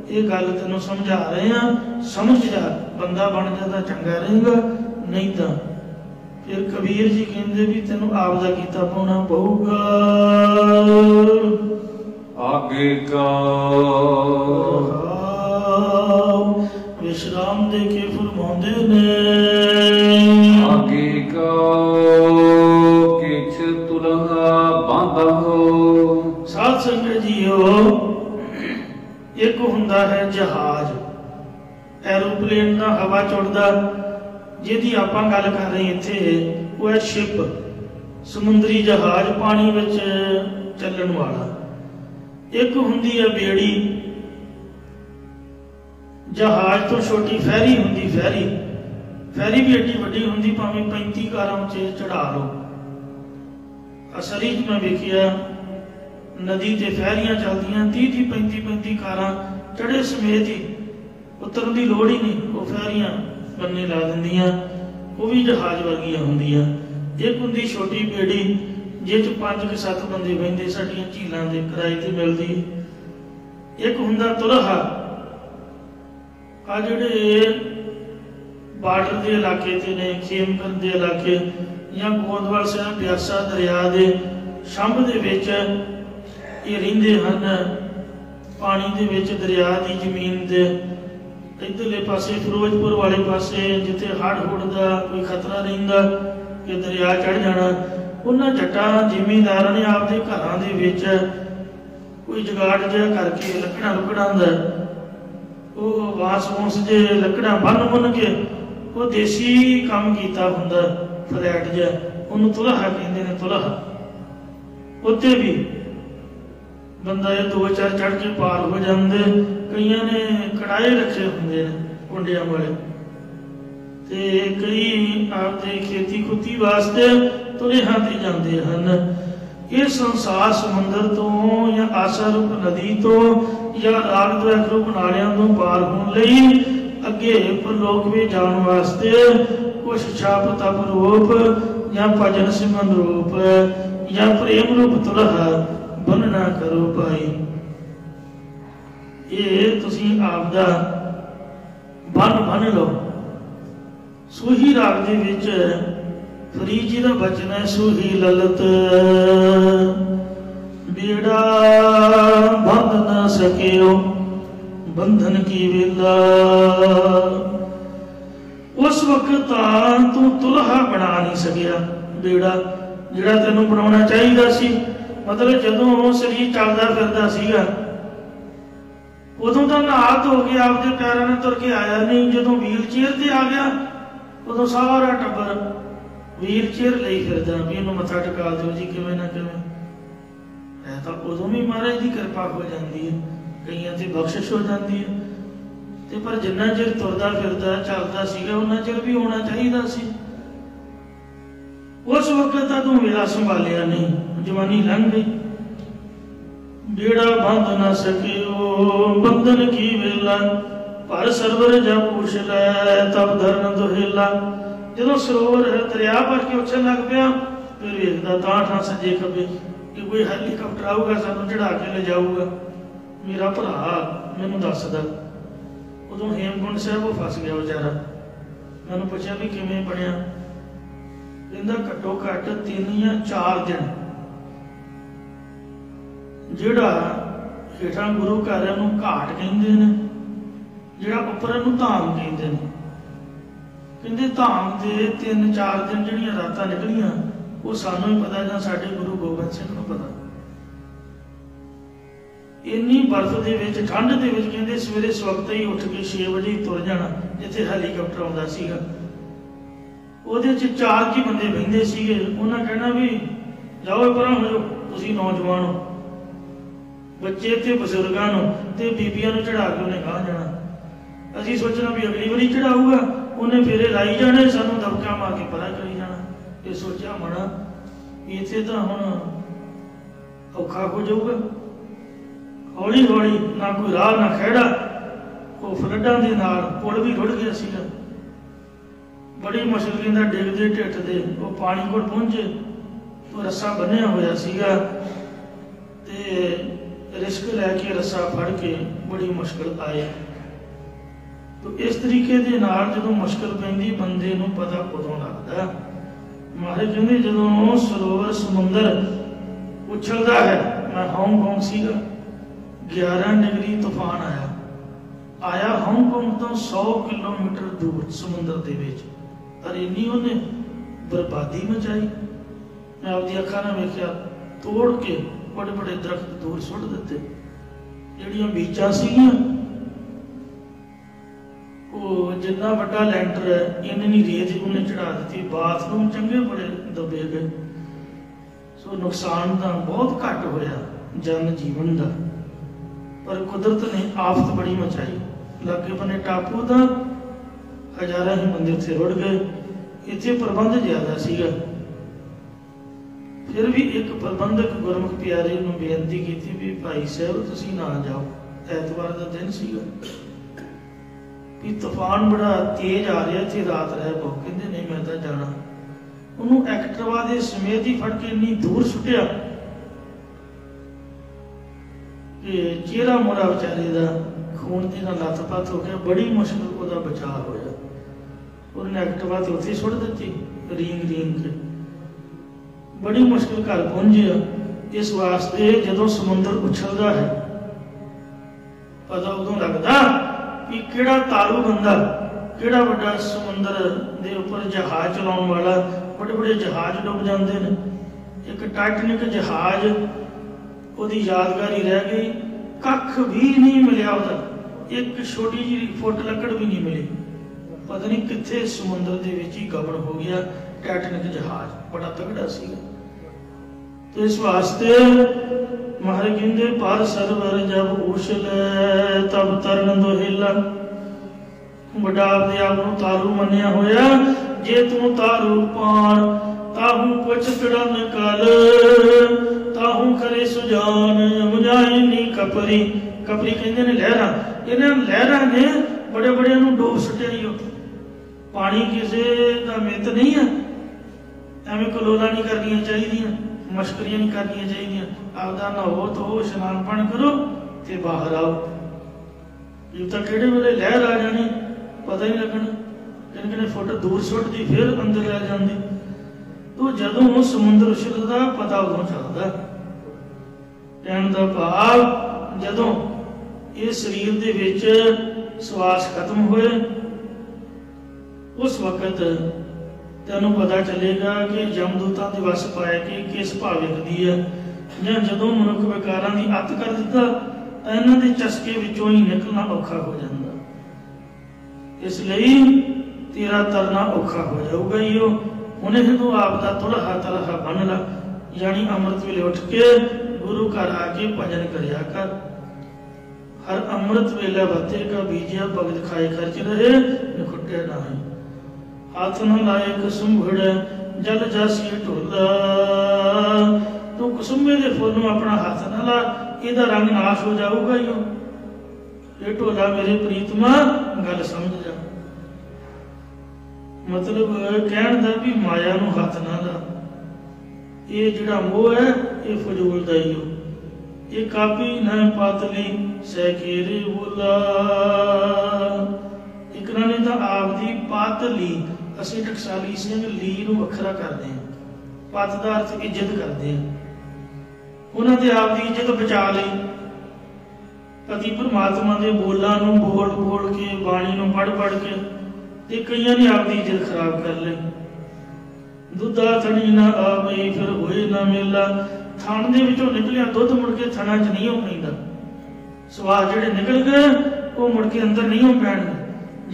ये गल तेनों समझा रहे हैं, समझ जा। बंदा बन जाता चंगा रहेगा, नहीं तो फिर कबीर जी कहते भी तेनों आप दा कीता पाउणा पऊगा। आगे का विश्राम दे के फरमाउंदे ने। आगे का किछ तुलहा बांधा हो। साध संगत जीओ, एक हुंदा है जहाज, एरोप्लेन ना हवा चुड़दा, जिहदी आपां गल कर रहे इत्थे, वो है शिप, समुद्री जहाज पानी विच चलण वाला। एक हुंदी है बेड़ी, जहाज तो छोटी फैरी हुंदी। फैरी फैरी भी एडी वड्डी हुंदी, भावें 35 कारां च चढ़ा लो। असली मैं वेखिया नदी ते फैरियां चलदियां, 30-35 कारां चढ़े समेत ही, उतरन की लोड़ ही नहीं। वो फैरियां बन्ने ला दिंदियां, वो भी जहाज वर्गियां हुंदियां। एक हुंदी छोटी बेड़ी, जिस 5-7 बंदे बहिंदे, साडियां झीलां दे किराए ते मिलदी। एक हुंदा तुलहा, आ जिहड़े बार्डर के इलाके ते ने, खेमकंद के इलाके या गोंदवाल साहिब ब्यासा दरिया के छंभ दे विच ये रहिंदे हन। पानी दे विच दरिया की जमीन दे इधरले पासे फिरोजपुर वाले पासे जिथे हड़ हुड़ का कोई खतरा रहिंदा कि दरिया चढ़ जाना, उन्हां जट्टां जिमींदारां ने आपदे घरां दे विच कोई जुगाड़ जिहा करके लकड़ां लुकड़ां दा वो वास वूस जे लकड़ां बन के ਉਹ ਦੇਸੀ ਕੰਮ ਕੀਤਾ ਹੁੰਦਾ ਫਲੈਟ ਜਿਹਾ, ਉਹਨੂੰ ਤੁਲਹਾ ਕਹਿੰਦੇ ਨੇ। ਤੁਲਹਾ ਉੱਤੇ ਵੀ ਬੰਦਾ ਇਹ 2-4 ਚੜ੍ਹ ਕੇ ਪਾਰ ਹੋ ਜਾਂਦੇ। ਕਈਆਂ ਨੇ ਕੜਾਏ ਰੱਖੇ ਹੁੰਦੇ ਨੇ ਕੁੰਡਿਆਂ ਵਾਲੇ, ਤੇ ਕਈ ਆਪਦੇ ਖੇਤੀ ਖੁੱਤੀ ਵਾਸਤੇ ਤੁਲੇਹਾਂ ਤੇ ਜਾਂਦੇ ਹਨ। ਇਹ ਸੰਸਾਰ ਸਮੁੰਦਰ ਤੋਂ ਜਾਂ ਆਸਾ ਰੂਪ ਨਦੀ ਤੋਂ ਜਾਂ ਰਾਗ ਦਵੈਕ ਰੂਪ ਨਾਲਿਆਂ ਤੋਂ ਪਾਰ ਹੋਣ ਲਈ ਅੱਗੇ ਪਰਲੋਕ ਵੀ ਜਾਣ ਵਾਸਤੇ ਕੁਛ ਛਾਪ ਤਪ ਰੂਪ ਜਾਂ ਭਜਨ ਸਿਮਰਨ ਰੂਪ ਜਾਂ ਪ੍ਰੇਮ ਰੂਪ ਤੁਲਹਾ ਬੰਨਣਾ ਕਰੋ ਭਾਈ। ਇਹ ਤੁਸੀਂ ਆਪਦਾ ਬੰਨ ਲਓ। ਸੂਹੀ ਰਾਗ ਦੇ ਵਿੱਚ ਫਰੀਦ ਜੀ ਦਾ ਬਚਨ ਹੈ, ਸੂਹੀ ਲਲਤ ਬੇੜਾ ਬੰਧ ਨਾ ਸਕਿਓ ਬੰਧਨ ਕੀ ਵੇਲਾ। ਉਸ ਵਕਤ ਤਾਂ ਤੂੰ ਤੁਲਹਾ ਬਣਾ ਨਹੀਂ ਸਕਿਆ ਬੇੜਾ ਜਿਹੜਾ ਤੈਨੂੰ ਬਣਾਉਣਾ ਚਾਹੀਦਾ ਸੀ। ਮਤਲਬ ਜਦੋਂ ਸਰੀਰ ਚੱਲਦਾ ਫਿਰਦਾ ਸੀਗਾ ਉਦੋਂ ਤਾਂ ਨਹਾ ਧੋ ਕੇ ਆਪਦੇ ਪੈਰਾਂ ਨਾਲ ਤੁਰ ਕੇ ਆਇਆ ਨਹੀਂ। ਜਦੋਂ ਵੀਲ ਚੇਅਰ ਤੇ ਆ ਗਿਆ ਉਦੋਂ ਸਾਰਾ ਟੱਬਰ ਵੀਲ ਚੇਅਰ ਲਈ ਫਿਰਦਾ ਵੀ ਇਹਨੂੰ ਮੱਥਾ ਟਿਕਾ ਦਿਓ ਜੀ ਕਿਵੇਂ ਨਾ ਕਿਵੇਂ। ਹੈ ਤਾਂ ਉਦੋਂ ਵੀ ਮਹਾਰਾਜ ਦੀ ਕਿਰਪਾ ਹੋ ਜਾਂਦੀ ਹੈ, ਕਈਆਂ ਤੇ ਬਖਸ਼ਿਸ਼ ਹੋ ਜਾਂਦੀ ਹੈ। ਤੇ ਪਰ ਜਿੰਨਾ ਚਿਰ ਤੁਰਦਾ ਫਿਰਦਾ ਚੱਲਦਾ ਸੀਗਾ ਉਹਨਾਂ ਚਿਰ ਵੀ ਹੋਣਾ ਚਾਹੀਦਾ ਸੀ। ਉਸ ਵਕਤ ਤਾਂ ਤੂੰ ਵੇਲਾ ਸੰਭਾਲਿਆ ਨਹੀਂ, ਜਵਾਨੀ ਲੰਘ ਗਈ। ਜਿਹੜਾ ਬੰਧ ਨਾ ਸਕਿਓ ਬੰਧਨ ਕੀ ਵੇਲਾ ਪਰ ਸਰਵਰ ਜਾ ਪੁੱਛ ਲੈ ਤਬ ਧਰਨ ਦੁਹੇਲਾ। ਜਦੋਂ ਸਰੋਵਰ ਦਰਿਆ ਭਰ ਕੇ ਉੱਛਣ ਲੱਗ ਪਿਆ ਫਿਰ ਵੇਖਦਾ ਤਾਂ ਠਾਂ ਸੱਜੇ ਖੱਬੇ ਕਿ ਕੋਈ ਹੈਲੀਕਾਪਟਰ ਆਊਗਾ ਸਾਨੂੰ ਚੜਾ ਕੇ ਲੈ ਜਾਊਗਾ। ਮੇਰਾ ਭਰਾ ਮੈਨੂੰ ਦੱਸਦਾ ਉਦੋਂ ਹੇਮਕੁੰਟ ਸਾਹਿਬ ਉਹ ਫਸ ਗਿਆ ਵਿਚਾਰਾ। ਮੈਨੂੰ ਪੁੱਛਿਆ ਵੀ ਕਿਵੇਂ ਬਣਿਆ, ਕਹਿੰਦਾ ਘੱਟੋ ਘੱਟ 3 ਜਾਂ 4 ਦਿਨ ਜਿਹੜਾ ਹੇਠਾਂ ਗੁਰੂ ਘਰ ਨੂੰ ਘਾਟ ਕਹਿੰਦੇ ਨੇ, ਜਿਹੜਾ ਉੱਪਰ ਨੂੰ ਧਾਮ ਕਹਿੰਦੇ ਨੇ। ਕਹਿੰਦੇ ਧਾਮ ਦੇ 3-4 ਦਿਨ ਜਿਹੜੀਆਂ ਰਾਤਾਂ ਨਿਕਲੀਆਂ ਉਹ ਸਾਨੂੰ ਹੀ ਪਤਾ ਜਾਂ ਸਾਡੇ ਗੁਰੂ ਗੋਬਿੰਦ ਸਿੰਘ ਨੂੰ ਪਤਾ। ਇੰਨੀ ਬਰਫ਼ ਦੇ ਵਿੱਚ ਠੰਡ ਦੇ ਵਿੱਚ ਕਹਿੰਦੇ ਸਵੇਰੇ ਸਵਖਤੇ ਹੀ ਉੱਠ ਕੇ 6 ਵਜੇ ਤੁਰ ਜਾਣਾ ਜਿੱਥੇ ਹੈਲੀਕਾਪਟਰ ਆਉਂਦਾ ਸੀਗਾ। ਉਹਦੇ 'ਚ 4 ਕੀ ਬੰਦੇ ਬਹਿੰਦੇ ਸੀਗੇ। ਉਹਨਾਂ ਕਹਿਣਾ ਵੀ ਜਾਓ ਪਰਾਂ ਹੋ ਜਾਓ, ਤੁਸੀਂ ਨੌਜਵਾਨ ਹੋ, ਬੱਚੇ ਤੇ ਬਜ਼ੁਰਗਾਂ ਨੂੰ ਤੇ ਬੀਬੀਆਂ ਨੂੰ ਚੜਾ ਕੇ ਉਹਨੇ ਗਾਹ ਜਾਣਾ। ਅਸੀਂ ਸੋਚਣਾ ਵੀ ਅਗਲੀ ਵਾਰੀ ਚੜਾਊਗਾ, ਉਹਨੇ ਫੇਰੇ ਲਾਈ ਜਾਣੇ, ਸਾਨੂੰ ਦਬਕਾ ਮਾਰ ਕੇ ਪਰਾਂ ਕਰੀ ਜਾਣਾ। ਇਹ ਸੋਚਿਆ ਮਣਾ ਵੀ ਇੱਥੇ ਤਾਂ ਹੁਣ ਔਖਾ ਹੋ ਜਾਊਗਾ। ਹੌਲੀ ਹੌਲੀ ਨਾ ਕੋਈ ਰਾਹ ਨਾ ਖਹਿੜਾ, ਉਹ ਫਲੱਡਾਂ ਦੇ ਨਾਲ ਪੁਲ ਵੀ ਰੁੜ ਗਿਆ ਸੀਗਾ। ਬੜੀ ਮੁਸ਼ਕਿਲ ਕਹਿੰਦਾ ਡਿੱਗਦੇ ਢਿੱਠ ਦੇ ਉਹ ਪਾਣੀ ਕੋਲ ਪਹੁੰਚੇ। ਉਹ ਰੱਸਾ ਬੰਨਿਆ ਹੋਇਆ ਸੀਗਾ ਤੇ ਰਿਸਕ ਲੈ ਕੇ ਰੱਸਾ ਫੜ ਕੇ ਬੜੀ ਮੁਸ਼ਕਿਲ ਆਏ। ਤੋ ਇਸ ਤਰੀਕੇ ਦੇ ਨਾਲ ਜਦੋਂ ਮੁਸ਼ਕਿਲ ਪੈਂਦੀ ਬੰਦੇ ਨੂੰ ਪਤਾ ਉਦੋਂ ਲੱਗਦਾ। ਮਹਾਰਾਜ ਕਹਿੰਦੇ ਜਦੋਂ ਸਰੋਵਰ ਸਮੁੰਦਰ ਉਛਲਦਾ ਹੈ, ਮੈਂ ਹਾਂਗਕਾਂਗ ਸੀਗਾ, 11 ਡਿਗਰੀ ਤੂਫਾਨ ਆਇਆ ਹਾਂਗਕਾਂਗ ਤੋਂ 100 ਕਿਲੋਮੀਟਰ ਦੂਰ ਸਮੁੰਦਰ ਦੇ ਵਿੱਚ। ਪਰ ਇੰਨੀ ਉਹਨੇ ਬਰਬਾਦੀ ਮਚਾਈ, ਮੈਂ ਆਪਦੀ ਅੱਖਾਂ ਨਾਲ ਵੇਖਿਆ। ਤੋੜ ਕੇ ਬੜੇ ਬੜੇ ਦਰਖਤ ਦੂਰ ਸੁੱਟ ਦਿੱਤੇ। ਜਿਹੜੀਆਂ ਬੀਚਾਂ ਸੀਗੀਆਂ ਉਹ ਜਿੰਨਾ ਵੱਡਾ ਲੈਂਟਰ ਹੈ ਇੰਨੀ ਰੇਤ ਉਹਨੇ ਚੜਾ ਦਿੱਤੀ। ਬਾਥਰੂਮ ਚੰਗੇ ਬੜੇ ਦਬੇ ਗਏ। ਸੋ ਨੁਕਸਾਨ ਤਾਂ ਬਹੁਤ ਘੱਟ ਹੋਇਆ ਜਨ ਜੀਵਨ ਦਾ, ਪਰ ਕੁਦਰਤ ਨੇ ਆਫਤ ਬੜੀ ਮਚਾਈ। ਲਾਗੇ ਬੰਨੇ ਟਾਪੂ ਦਾ ਹਜ਼ਾਰਾਂ ਹੀ ਬੰਦੇ ਉੱਥੇ ਰੁੜ ਗਏ। ਇੱਥੇ ਪ੍ਰਬੰਧ ਜ਼ਿਆਦਾ ਸੀਗਾ। ਫਿਰ ਵੀ ਇੱਕ ਪ੍ਰਬੰਧਕ ਗੁਰਮੁਖ ਪਿਆਰੇ ਨੂੰ ਬੇਨਤੀ ਕੀਤੀ ਵੀ ਭਾਈ ਸਾਹਿਬ ਤੁਸੀਂ ਨਾ ਜਾਓ। ਐਤਵਾਰ ਦਾ ਦਿਨ ਸੀਗਾ ਵੀ ਤੂਫਾਨ ਬੜਾ ਤੇਜ਼ ਆ ਰਿਹਾ, ਇੱਥੇ ਰਾਤ ਰਹਿ ਪਓ। ਕਹਿੰਦੇ ਨਹੀਂ ਮੈਂ ਤਾਂ ਜਾਣਾ। ਉਹਨੂੰ ਐਕਟਿਵਾ ਦੇ ਸਮੇਤ ਹੀ ਫੜ ਕੇ ਇੰਨੀ ਦੂਰ ਸੁੱਟਿਆ ਕਿ ਚਿਹਰਾ ਮੋਰਾ ਵਿਚਾਰੇ ਦਾ ਖੂਨ ਦੇ ਨਾਲ ਲੱਥ-ਪੱਥ ਹੋ ਗਿਆ। ਬੜੀ ਮੁਸ਼ਕਿਲ ਉਹਦਾ ਬਚਾਅ ਹੋਇਆ। ਉਹਨੇ ਐਕਟਿਵਾ ਤੇ ਉੱਥੇ ਸੁੱਟ ਦਿੱਤੀ ਰੀਂਗ ਕੇ। ਬੜੀ ਮੁਸ਼ਕਿਲ ਘਰ ਪਹੁੰਚਿਆ। ਇਸ ਵਾਸਤੇ ਜਦੋਂ ਸਮੁੰਦਰ ਉਛਲਦਾ ਹੈ ਪਤਾ ਉਦੋਂ ਲੱਗਦਾ ਕਿ ਕਿਹੜਾ ਤਾਰੂ ਬੰਦਾ, ਕਿਹੜਾ ਵੱਡਾ ਸਮੁੰਦਰ ਦੇ ਉੱਪਰ ਜਹਾਜ਼ ਚਲਾਉਣ ਵਾਲਾ। ਬੜੇ ਬੜੇ ਜਹਾਜ਼ ਡੁੱਬ ਜਾਂਦੇ ਨੇ। ਇੱਕ ਟਾਈਟੈਨਿਕ ਜਹਾਜ਼ ਉਹਦੀ ਯਾਦਗਾਰੀ ਰਹਿ ਗਈ। ਕੱਖ ਵੀ ਨਹੀਂ ਮਿਲਿਆ ਉਹਦਾ, ਇੱਕ ਛੋਟੀ ਜਿਹੀ ਫੁੱਟ ਲੱਕੜ ਵੀ ਨਹੀਂ ਮਿਲੀ। पता नहीं कितने समुद्र के विच ही गबन हो गया। टाइटैनिक जहाज बड़ा तगड़ा सीगा। तो इस वास्ते महाराज कहते पर सरवर जब उछले तब तरन दोहिला। बड़ा आपदे आप नूं तारू मन्निया होया, जे तू तारू पाण ताहू पुछ चढ़न कल, ताहू करे सुजान मुझाए नी कपरी। कपरी कहते ने लहरां, इन्हां लहरां ने बड़े बड़े नूं डोब सुट्टिया ही। पानी किसी का मित नहीं है, एवं कलोला नहीं करनिया चाहिए, मश्करियां नहीं करनिया चाहिए। आपदा नहाओ धो इशनान पान करो ते बाहर आओ। जब तक किहड़े वेले लहर आ जानी पता ही लगना, किन किन फुट दूर सुटती फिर अंदर लै जाती। तो जदों समुद्र उछलदा पता उदों चलदा। कहण दा भाव जदों ये शरीर दे विच श्वास खत्म होए उस वक्त तेनों पता चलेगा कि यमदूतां दे वस पाए कि किस भाव विकदी है। ਜਾਂ ਜਦੋਂ ਮਨੁੱਖ ਵਿਕਾਰਾਂ ਦੀ ਅੱਤ ਕਰ ਦਿੱਤਾ ਤਾਂ ਇਹਨਾਂ ਦੇ ਚਸਕੇ ਵਿੱਚੋਂ ਹੀ ਨਿਕਲਣਾ ਔਖਾ ਹੋ ਜਾਂਦਾ। ਇਸ ਲਈ ਤੇਰਾ ਤਰਨਾ ਔਖਾ ਹੋ ਜਾਊਗਾ ਹੀ। ਉਹ ਹੁਣੇ ਜਦੋਂ ਆਪ ਦਾ ਤੁਲਹਾ ਤਲਹਾ ਬਣ ਲਾ, ਯਾਨੀ ਅੰਮ੍ਰਿਤ ਵੇਲੇ ਉੱਠ ਕੇ ਗੁਰੂ ਘਰ ਆ ਕੇ ਭਜਨ ਕਰਿਆ ਕਰ। ਹਰ ਅੰਮ੍ਰਿਤ ਵੇਲੇ ਬਤੇ ਕਾ ਬੀਜਿਆ ਭਗਤ ਖਾਏ ਖਰਚ ਰਹੇ ਨਿਖੁੱਟੇ ਨਾ ਹੈ। ਹੱਥ ਨਾ ਲਾਏ ਕੁਸੁੰਭੜ ਜਲ ਜਾਸੀ ਢੋਲਾ। तू कुसुमे के फुल में अपना हाथ ना ला, इहदा रंग नाश हो जाऊगा ही। ये ढोला मेरे प्रीतमा गल समझ जा। मतलब कहण दा भी माया नूं हाथ ना ला। ये जिहड़ा मोह है ये फजूल दा ही हो। ये कापी न पातली सैकेरे बोला। एक ने तो आप दी पातली असीं टकसाली सिंह ली नूं वखरा करदे हां। पत दा अर्थ इज्जत करदे हां। उन्हां दे आप दी इज्जत बचा लई। पति परमात्मा दे बोलां नूं बोल बोल के बाणी नूं पढ़ पढ़ के ते कईयां ने आप दी इज्जत खराब कर लई। दुधा थणी ना आवे फिर होए ना मेला। थान दे विचों निकलिया दुध मुड़ के थणा च नहीं हो पैंदा। स्वाद जिहड़े निकल गए वो मुड़ के अंदर नहीं हो पैणगे।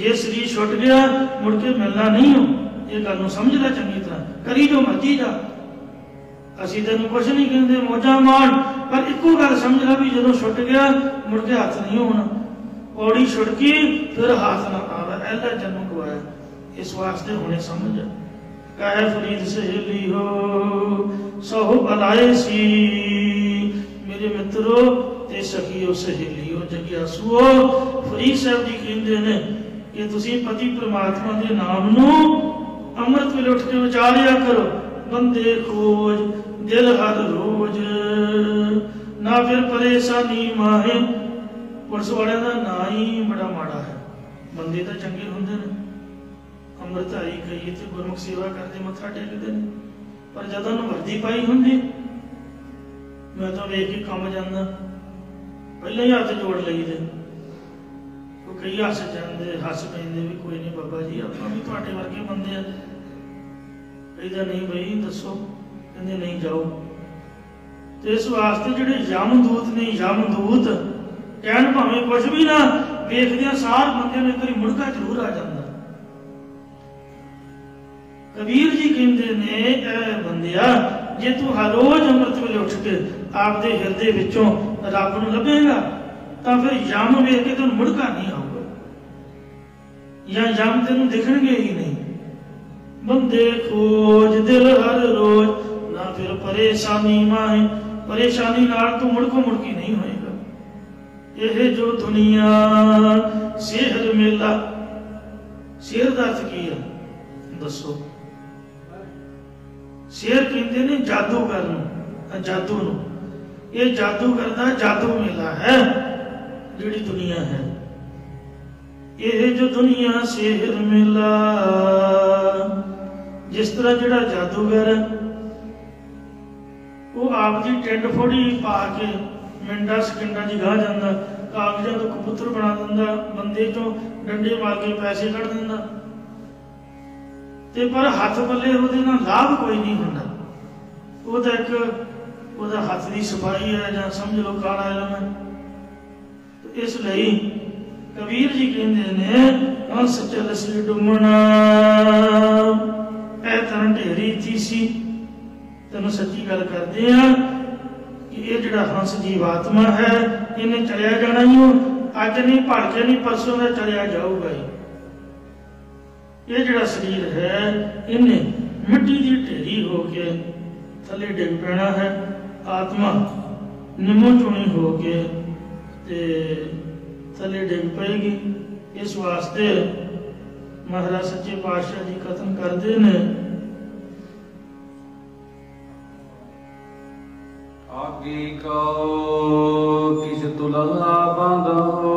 जे शरीर छुट गया मुड़ के मिलना नहीं हो। ये गल नूं समझ लै चंगी तरह। करी जो मर्जी जा, ਅਸੀਂ ਤੈਨੂੰ ਕੁਛ ਨਹੀਂ ਕਹਿੰਦੇ, ਮੌਜਾਂ ਮਾਣ, ਪਰ ਇੱਕੋ ਗੱਲ ਸਮਝ ਲੈ ਵੀ ਜਦੋਂ ਛੁੱਟ ਗਿਆ ਮੁੜ ਕੇ ਹੱਥ ਨਹੀਂ ਹੋਣਾ। ਪੌੜੀ ਛੁੜਕੀ ਫਿਰ ਹੱਥ ਨਾ ਆਵੇ, ਐਲਾ ਜਨਮ ਗਵਾਇਆ। ਇਸ ਵਾਸਤੇ ਹੁਣੇ ਸਮਝ ਕਹੇ ਫਰੀਦ ਸਹੇਲੀ ਹੋ ਸਹੁ ਬਲਾਏ ਸੀ। ਮੇਰੇ ਮਿੱਤਰੋ ਤੇ ਸਖੀਓ ਸਹੇਲੀਓ ਜਗਿਆਸੂਓ, ਫਰੀਦ ਸਾਹਿਬ ਜੀ ਕਹਿੰਦੇ ਨੇ ਕਿ ਤੁਸੀਂ ਪਤੀ ਪ੍ਰਮਾਤਮਾ ਦੇ ਨਾਮ ਨੂੰ ਅੰਮ੍ਰਿਤ ਵੇਲੇ ਉੱਠ ਕੇ ਵਿਚਾਰਿਆ ਕਰੋ। ਬੰਦੇ ਖੋਜ दिल हर रोज ना फिर परेशानी माहे। पुलिस वाले का ना ही बड़ा माड़ा है। बंदे तो चंगे होंगे ने, अमृतधारी कई तो गुरमुख सेवा करते मत्था टेकते हैं, पर जब उन्होंने वर्दी पाई होंगी मैं तो वेख के काम जाना पहले ही हाथ जोड़ लईदे। कई हस जाते हस पेंदे भी कोई नहीं बाबा जी आप भी तुहाडे वर्गे बंदे आ। कईदा नहीं बई दसो, कहते नहीं जाओ। तो इस वास्ते जिहड़े यमदूत ने, यमदूत कहण भावें कुछ भी ना, वेखदियां सार बंदे नूं इक वारी मुड़का जरूर आ जांदा। कबीर जी कहंदे ने ऐ बंदिया जे तू हर रोज अमृत वेले उठ के आपदे हिरदे विचों रब नूं लभेगा तां फिर यम वेख के तैनूं मुड़का नहीं आऊगा, या यम तैनूं दिखणगे ही नहीं। बंदे खोज दिल हर रोज ना फिर परेशानी माहे। परेशानी नाल तू मुड़को मुड़की नहीं होएगा। यह जो दुनिया सेहर मेला। सेहर का अर्थ की है दसो? शेर कहते ने जादूगर नूं, जादू नूं। ये जादूगर दा जादू मेला है जिहड़ी दुनिया है। यह जो दुनिया सेहर मेला। जिस तरह जिहड़ा जादूगर वो आप दी टिंड फोड़ी पा के मिंटा सकिंडा जी गाह जाता, कागजां तो कबूतर बना दिंदा, बंदे चों डंडे मार के पैसे कढ़ दिंदा, ते पर हथ पल्ले उहदे नाल लाभ कोई नहीं हुंदा। वो तो एक उहदा हथ दी सफाई है जां समझ लो काला इलम है। तो इसलिए कबीर जी कहते हैं हंस चल सी डुमना ऐ तन ढेरी थी सी। तेन सच्ची गल करते हैं कि ये जिहड़ा हंस जीवात्मा है इन्हें चलिया जाना ही हो, अज नहीं भड़के नहीं परसों का चलिया जाऊगा ही। ये जिहड़ा शरीर है इन्हें मिट्टी की ढेरी होके थले डिग पैना है, आत्मा निमो चुनी होके ते थले डिग पेगी। इस वास्ते महाराज सच्चे पातशाह जी कथन करते ने आगे का किस तुलना बांधो।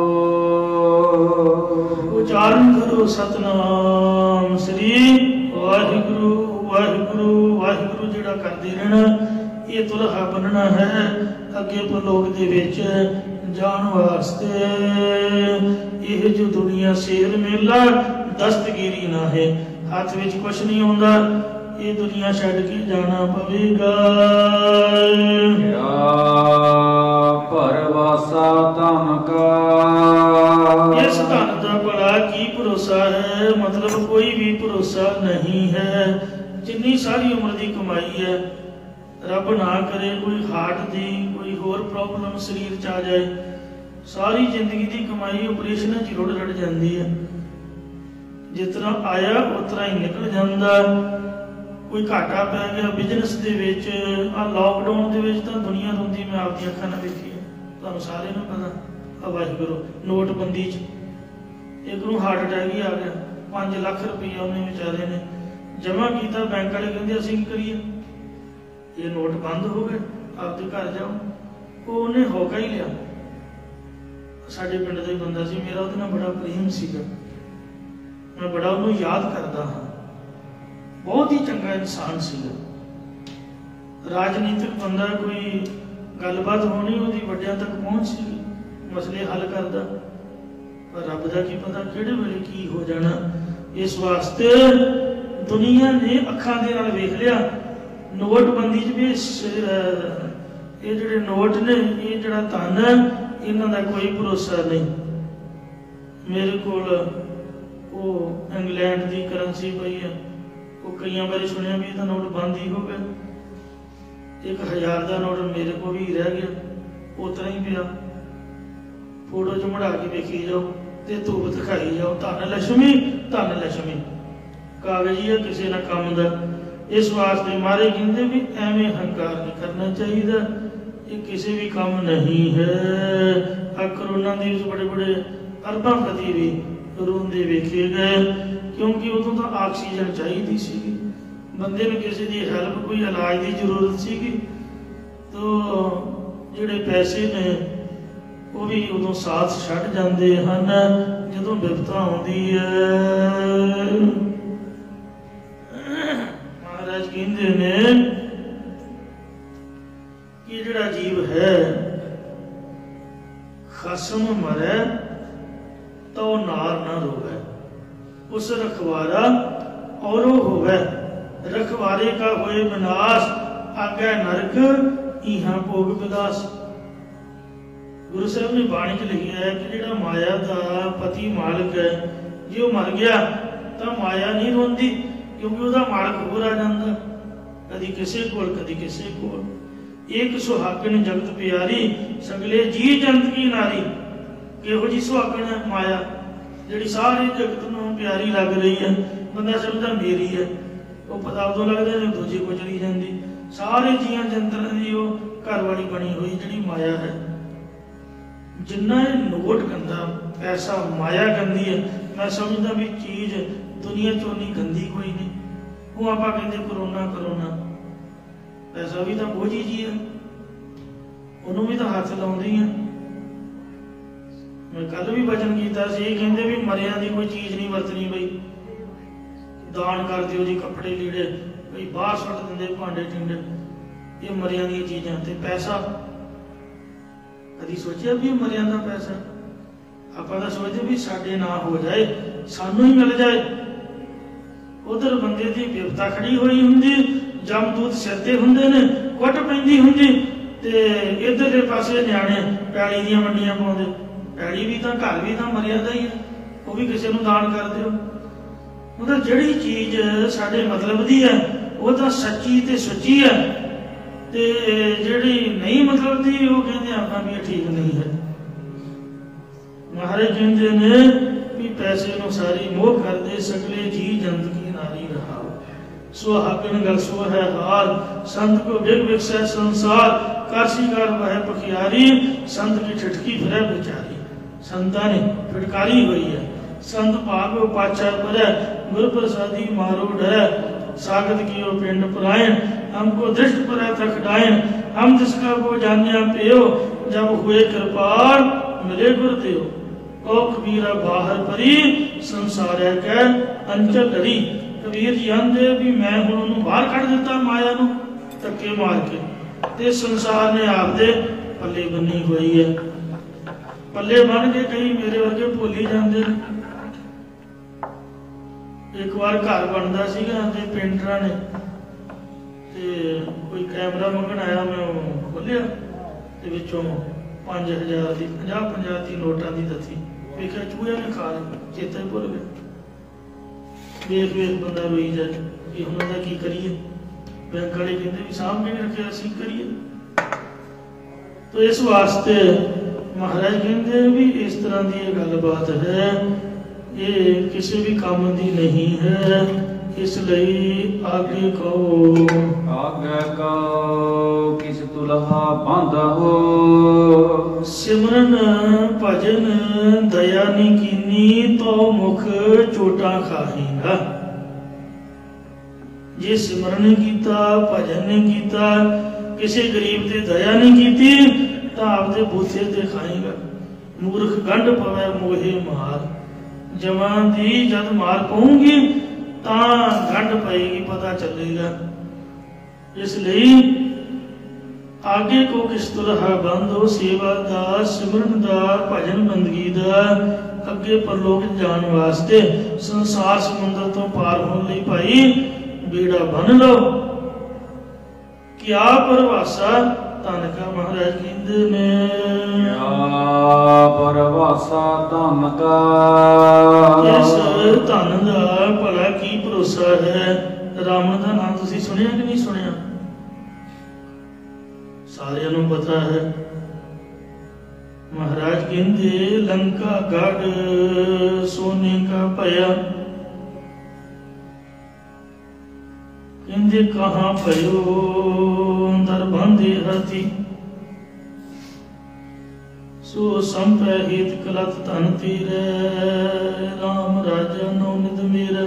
उच्चारण करो सतनाम श्री वाहिगुरु वाहिगुरु वाहिगुरु जिहड़ा करदे रहना, ये तुलहा बनना है अगे परलोक दे विच जान वास्ते। यह जो दुनिया शेर मेला दस्तगिरी ना है, हाथ विच कुछ नहीं होंदा, ये दुनिया छड़ के जाना पवेगा। परवासा धन का इस धन का भला की भरोसा है, मतलब कोई भी भरोसा नहीं है। जिन्नी सारी उम्र की कमाई है, रब ना करे कोई हार्ट की कोई होर प्रॉब्लम शरीर च आ जाए, सारी जिंदगी की कमाई ऑपरेशन च रुड़ रड़ जाती है। जितना आया उतना ही निकल जाता। कोई घाटा पै गया बिजनेस दे विच, आ लॉकडाउन दे विच तां दुनिया रोंदी, मैं आपदी अखां नाल देखी है, तुहानूं सारिआं नूं पता। वाहिगुरू नोटबंदी च एक नूं हार्ट अटैक ही आ गया, 5 लाख रुपया उन्हें बेचारे ने जमा किया। बैंक वाले कहंदे असीं की करिए, ये नोट बंद हो गए, आपदे घर जाओ। वो उन्हें होका ही लिया। साडे पिंड दा ही बंदा सी, मेरा उहदे नाल बड़ा प्रेम सीगा, मैं बड़ा उन्हें याद करदा हाँ। बहुत ही चंगा इंसान सीगा, राजनीतिक बंदा, कोई गलबात होनी उहदी वड्डियां तक पहुंच सी, मसले हल करदा। पर रब दा की पता किहड़े वेले की हो जाना। इस वास्ते दुनिया ने अखां दे नाल वेख लिया। नोटबंदी च भी ये जिहड़े नोट ने, ये जिहड़ा धन है, इन्हां दा कोई भरोसा नहीं। मेरे कोल वो इंग्लैंड की करंसी पई है, वो कई बार सुनिया भी इसका नोट बंद ही हो गया। 1000 का नोट मेरे को भी रह गया, उतना ही पिया। फोटो च मढ़ा के वेखी जाओ तो धूप दिखाई जाओ, धन लक्ष्मी धन लक्ष्मी, कागज ही है किसी ना काम का। इस वास्ते मारे कहते भी एवें हंकार नहीं करना चाहिए, ये किसी भी काम नहीं है। कोरोना दिवस बड़े बड़े अरबापति भी रोंदे वेखे गए, क्योंकि उदों तो ऑक्सीजन चाहिए सी, बंदे ने किसी की हैल्प कोई इलाज की जरूरत सी, तो जिहड़े पैसे ने वो भी उदों साथ छड्ड जाते हैं जदों विपता आउंदी है। महाराज कहते ने कि जिहड़ा जीव है खसम मरै तो नार ना रोवे, उस रखवारा और होवे, रखवारे का होए विनाश, आगे नरक इहां भोग विलास। गुरु साहब ने बाणी च लिखा है कि जिहड़ा माया का पति मालिक है, जे वो मर गया तो माया नहीं रोंदी, क्योंकि उसका मालिक होर आ जाता, कदी किसी कोल कदी किसी कोल। एक सुहागन जगत प्यारी, सगले जी जंत की नारी। किहो जी सुहागन है माया, जिहड़ी सारे जगत नूं प्यारी लग रही है, बंदा समझदा मेरी है, वो पता उदों लगदा जदों दूजी को चली जाती। सारे जीआं जंतरां दी वो घर वाली बनी हुई जिहड़ी माया है। जिन्ना नोट गंदा, पैसा माया गंदी है, मैं समझदा भी चीज़ दुनिया चो नहीं गंदी कोई नहीं। वो आप कहते करोना करोना, पैसा भी तो बोझ ही जी है, उन्होंने भी तो हाथ लाउंदी है। मैं कल भी वचन किया, कहते भी मरिया की कोई चीज़ नहीं वरतनी, बई दान कर दिओ जी, कपड़े लीड़े बई बाहर सुट देंगे, भांडे टिंडे, ये मरिया दी चीज़ां। ते पैसा कभी सोचा भी मरिया का पैसा आप सोचते भी साडे ना हो जाए, सानू ही मिल जाए। उधर बंदे की विपता खड़ी हुई होंगी, जमदूत सिर ते हुंदे ने, कुट पैंदी होंगी, ते इधरले पासे न्याणे पैली दी मंडियां पाउंदे। पैली भी तो घर भी तो मरिया का ही है, वो भी किसी को दान कर दिओ। मतलब जिहड़ी चीज़ साडे मतलब दी है वो तो सच्ची ते सच्ची है, ते जिहड़ी नहीं मतलब दी वो कहते आपां भी ठीक नहीं है। महाराज कहते ने भी पैसे नु सारी मोह कर दे, सगले जी जंत की नारी रहा। सो हाकन गल सो है हाल, संत को बिग विकसै संसार। काशी कर वह पखियारी, संत की ठिठकी फिरै बेचारी। संतां ने फिटकारी हुई है। संत भागो पाछा परै, गुर प्रसादी मारो डरै। सागत कियो पिंड पुरायण, हमको दृष्ट परै तक डायन। हम जिसका को जानिया पियो, जब हुए कृपाल मिले गुरुदेव। ओ कबीरा बाहर परी, संसार कै अंचल लड़ी। कबीर जी आंदे भी मैं हुण उन्होंने बाहर कढ़ दिता माया नूं धक्के मार के, ते संसार ने आपदे पल्ले बन्नी हुई है। पल्ले बन के कई मेरे वर्गे भुल ही जाते हैं। एक बार घर बनता सीगा ते पेंटरां ने ते कोई कैमरा मंगण आया, मैं खोलिया ते विचों 5000 की 50 की नोटां की दथी वेखिया चूहे ने खा ली, चेता ही भुल गया। वेख वेख बंदा रोई जाए कि हुण उहदा की करिए। बैंक वाले कहते भी साहब ने रखे असीं करिए। तो इस वास्ते महाराज कहते भी इस तरह की गलबात है, ये किसी भी काम की नहीं है। इसलिए आगे कहो, आगे कहो किस तुलहा बांधा हो। सिमरन भजन दया नी कीनी, तो मुख चोटा खाहीगा। जे सिमरन नहीं कीता, भजन नहीं कीता, किसी गरीब ते दया नहीं कीती, तो आपदे बूथे ते खाएगा। मूर्ख गंढ पवै मोहे मार, जवान दी जब मार पाऊंगी तां गंढ पएगी, पता चलेगा। इसलिए आगे को किस तरह बंदो, सेवा दा, सिमरन दा, भजन बंदगी दा, अगे परलोक जान वास्ते संसार समुद्र तो पार होने लई भाई बेड़ा बन लो। क्या परवासा धन का महाराज कहते ने, परवासा धन का। इस धन का भला की भरोसा है। रावण का नाम तुसी सुनिया कि नहीं सुनिया? सारिਆਂ ਨੂੰ पता है। महाराज कहते लंका गढ़ सोने का पया, कहते कहाँ पयो अंदर बांधे हाथी। सो संपै हित कलत धन तीरै, राम राजा नौ निध मेरा।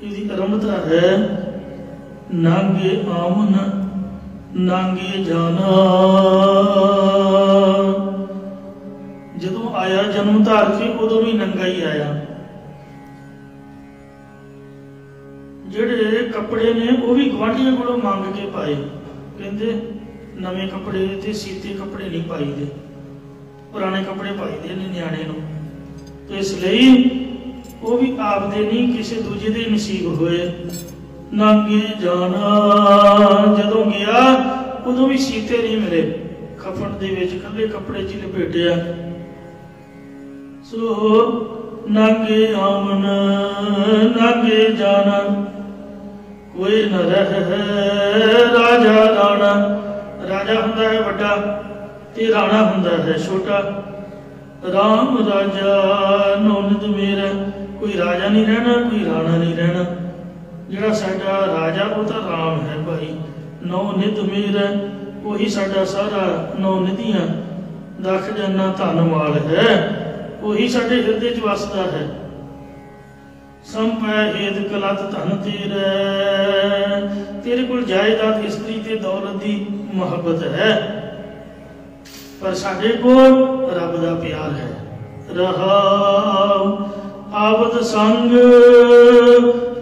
इसकी आरंभता है नांगे आमन नांगे जाना। जदों आया जन्म धार के उदों भी नंगा ही आया। जिहड़े कपड़े ने वो भी गुआढ़ियां कोलों मंग के पाए। कहते नवे कपड़े ते सीते कपड़े नहीं पाईदे, पुराने कपड़े पाईदे ने न्याणे नूं। तो इसलिए वो भी आपदे नहीं किसी दूजे दे नसीब होए। नांगे जाना जदों गया उदों भी सीते नहीं मिले, कफन दे विच कल्ले कपड़े च लपेटिया। सो नांगे आमन नांगे जाना, कोई न रह राजा राणा। राजा हुंदा है वड्डा ते राणा हुंदा है छोटा। राम राजा नौ निध मेरा, कोई राजा नहीं रहना, कोई राणा नहीं रहना। जिहड़ा साडा राजा वो तो राम है भाई। नौ निध मेरा, वही साडा सारा नौ निधियां दा खजाना धन माल है, वही साडे हिरदे च वसदा है। संपै हेत कलत धन तेरे, तेरे कोल जायदाद इस्त्री ते दौलत दी मोहब्बत है, पर साडे कोल रब दा प्यार है। रहा आवत संग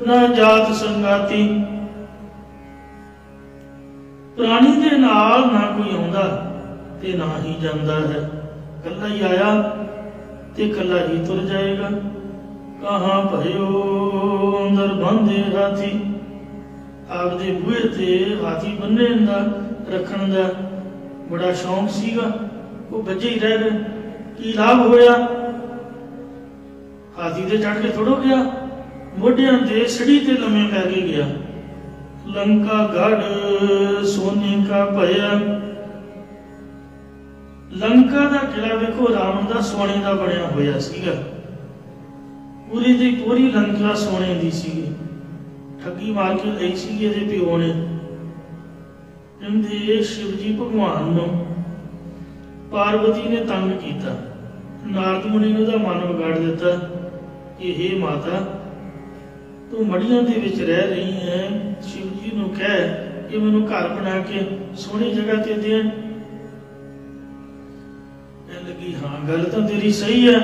ना जात संगाती, प्राणी दे नाल ना कोई आउंदा ते ना ही जांदा है। कल्ला ही आया ते कल्ला ही तुर जाएगा। कहाँ भयो अंदर बंधे हाथी, आपदे बूहे ते हाथी बन्ने दा रखण दा बड़ा शौक सीगा, वो बजे ही रह गए। की लाभ होया? हाथी ते चढ़ के थोड़ो गया, मोढियां ते सड़ी ते लम्मे पै के गया। लंका गढ़ सोने का भया। लंका का किला वेखो रावण का सोने का बनया होया सीगा, पूरी दी पूरी लंका सोने दी सीगी। ठगी मार के लई सीगी इहदे पिओ ने। कहंदे शिव जी भगवान नूं पार्वती ने तंग किया, नारद मुनि ने उहदा मन विगाड़ दिता कि हे माता तू मड़ियां दे विच रह रही है, शिव जी नूं कह कि मैनूं घर बना के सोहनी जगह ते देण। कहण लगी हाँ गल तां तेरी सही है,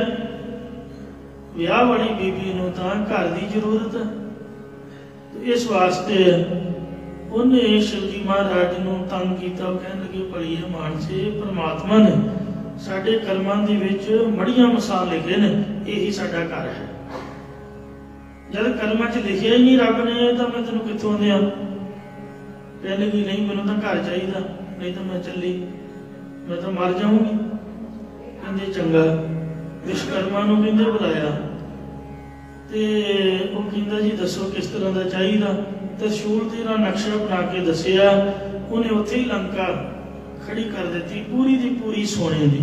विआह वाली बीबी नूं तां घर दी जरूरत है। तो इस वास्ते उन्हें शिव जी महाराज नूं तंग कीता। कहण लगे भली मानसे परमात्मा ने साडे कर्मां दे विच मड़ियां मसा लिखे ने, यही साडा घर है। जब कर्मां च लिखिया ही नहीं रब ने तो मैं तेनों कित्थों दियां। कहण लगी नहीं मैनूं तां घर चाहिदा, नहीं तो मैं चली, मैं तो मर जाऊंगी। कहंदे चंगा। विश्वकर्मा नूं कहंदे बुलाया ते वो कहंदा जी दसो किस तरह दा चाहिदा। त्रिशूल दे नाल नक्शा बना के दसिया। उन्हें उत्थे ही लंका खड़ी कर दी पूरी दी पूरी सोने दी।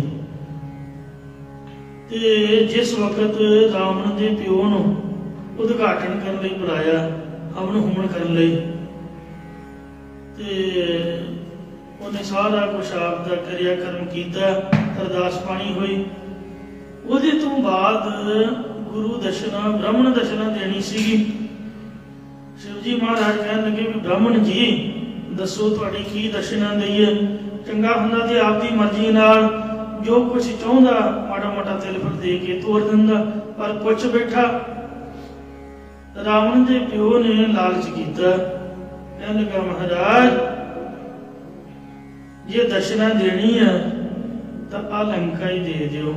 ते जिस वक्त रावण दे पिओ नूं उद्घाटन करने लई बुलाया, हवन हुमन करने लई, ते उन्हें सारा कुछ आपदा क्रियाक्रम किया, अरदास पानी हुई। उहदे तो बाद गुरु दशना ब्राह्मण दशना देनी सीगी। शिव जी महाराज कहन लगे भी ब्राह्मण जी दसो तुहाडी की दशना दईए। चंगा हुंदा ते आपदी मर्जी नाल जो कुछ चाहुंदा माड़ा मोटा तिल फिर दे के तोड़ दिंदा, पर पुछ बैठा। रावण के प्यो ने लालच किया। कहने लगा महाराज जे दशना देनी है तो आ लंका ही दे दियो।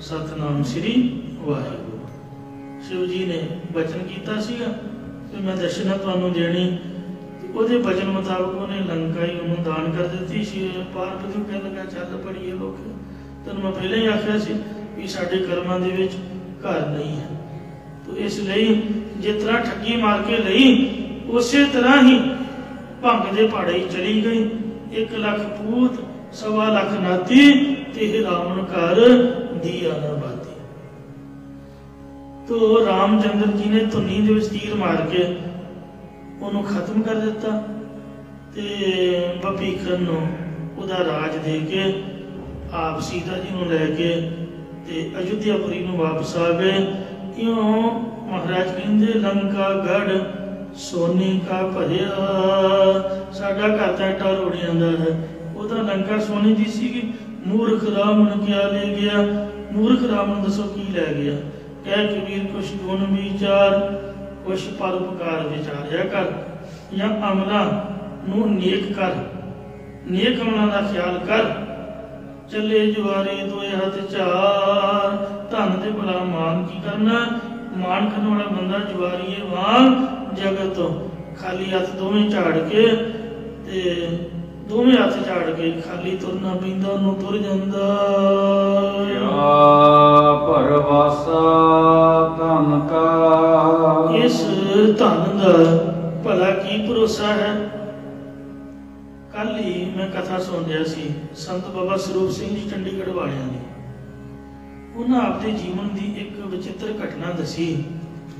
सतनाम श्री वाहिगुरू। शिव जी ने वचन किया सीगा कि मैं दशना तुहानूं देनी। ਉਹਦੇ वचन मुताबिक उन्हें लंका ही उन्होंने दान कर दी सी। पार्वती कहने लगा चल पड़िए लोग, तेन मैं पहले ही आख्या सी कि साडे कर्मां दे विच घर नहीं है। तो इसलिए जिस तरह ठगी मार के लई उसे तरह ही भंग दे पहाड़े ही चली गई। 1 लाख पूत 1.25 लाख नाती ते रावण घर दिया ना बाती। तो रामचंद्र जी ने धुनी दे विच तीर मार के ਉਹਨੂੰ ਖਤਮ ਕਰ ਦਿੱਤਾ ਤੇ ਭੀਖਨ ਨੂੰ ਉਹਦਾ ਰਾਜ ਦੇ ਕੇ ਆਪ ਸੀਤਾ ਜੀ ਨੂੰ ਲੈ ਕੇ ਤੇ ਅਯੁੱਧਿਆਪੁਰੀ ਨੂੰ ਵਾਪਸ ਆ ਗਏ। ਇਉਂ ਮਹਾਰਾਜ ਕਹਿੰਦੇ ਲੰਕਾ ਗੜ ਸੋਨੇ ਕਾ ਭਰਿਆ। ਸਾਡਾ ਘਰ ਤਾਂ ਇੱਟਾਂ ਰੋੜੀਆਂ ਦਾ ਹੈ, ਉਹਦਾ ਲੰਕਾ ਸੋਨੇ ਦੀ ਸੀਗੀ। ਮੂਰਖ ਰਾਵਣ ਕਿਆ ਲੈ ਗਿਆ। ਮੂਰਖ ਰਾਵਣ ਦੱਸੋ ਕੀ ਲੈ ਗਿਆ। ਕਹਿ ਕਬੀਰ ਕੁਛ ਗੁਣ ਵਿਚਾਰ, कुछ परोपकार विचारिया कर या अमला नूं नेक कर, नेक अमला का ख्याल कर। चले जुआरे दो हाथ चार, धन ते भला मान की करना। मान करने वाला बंदा जुआरीए वांग जगत खाली हथ दोवें झाड़ के ते दोवें हथ झाड़ के खाली तुरना पैंदा, ओनूं तुर जांदा। परवासा धन का, इस धन का भला की भरोसा है। कल ही मैं कथा सुन रहा सी संत बाबा स्वरूप सिंह जी चंडीगढ़ वालियां दी। उन्हें अपने जीवन की एक विचित्र घटना दसी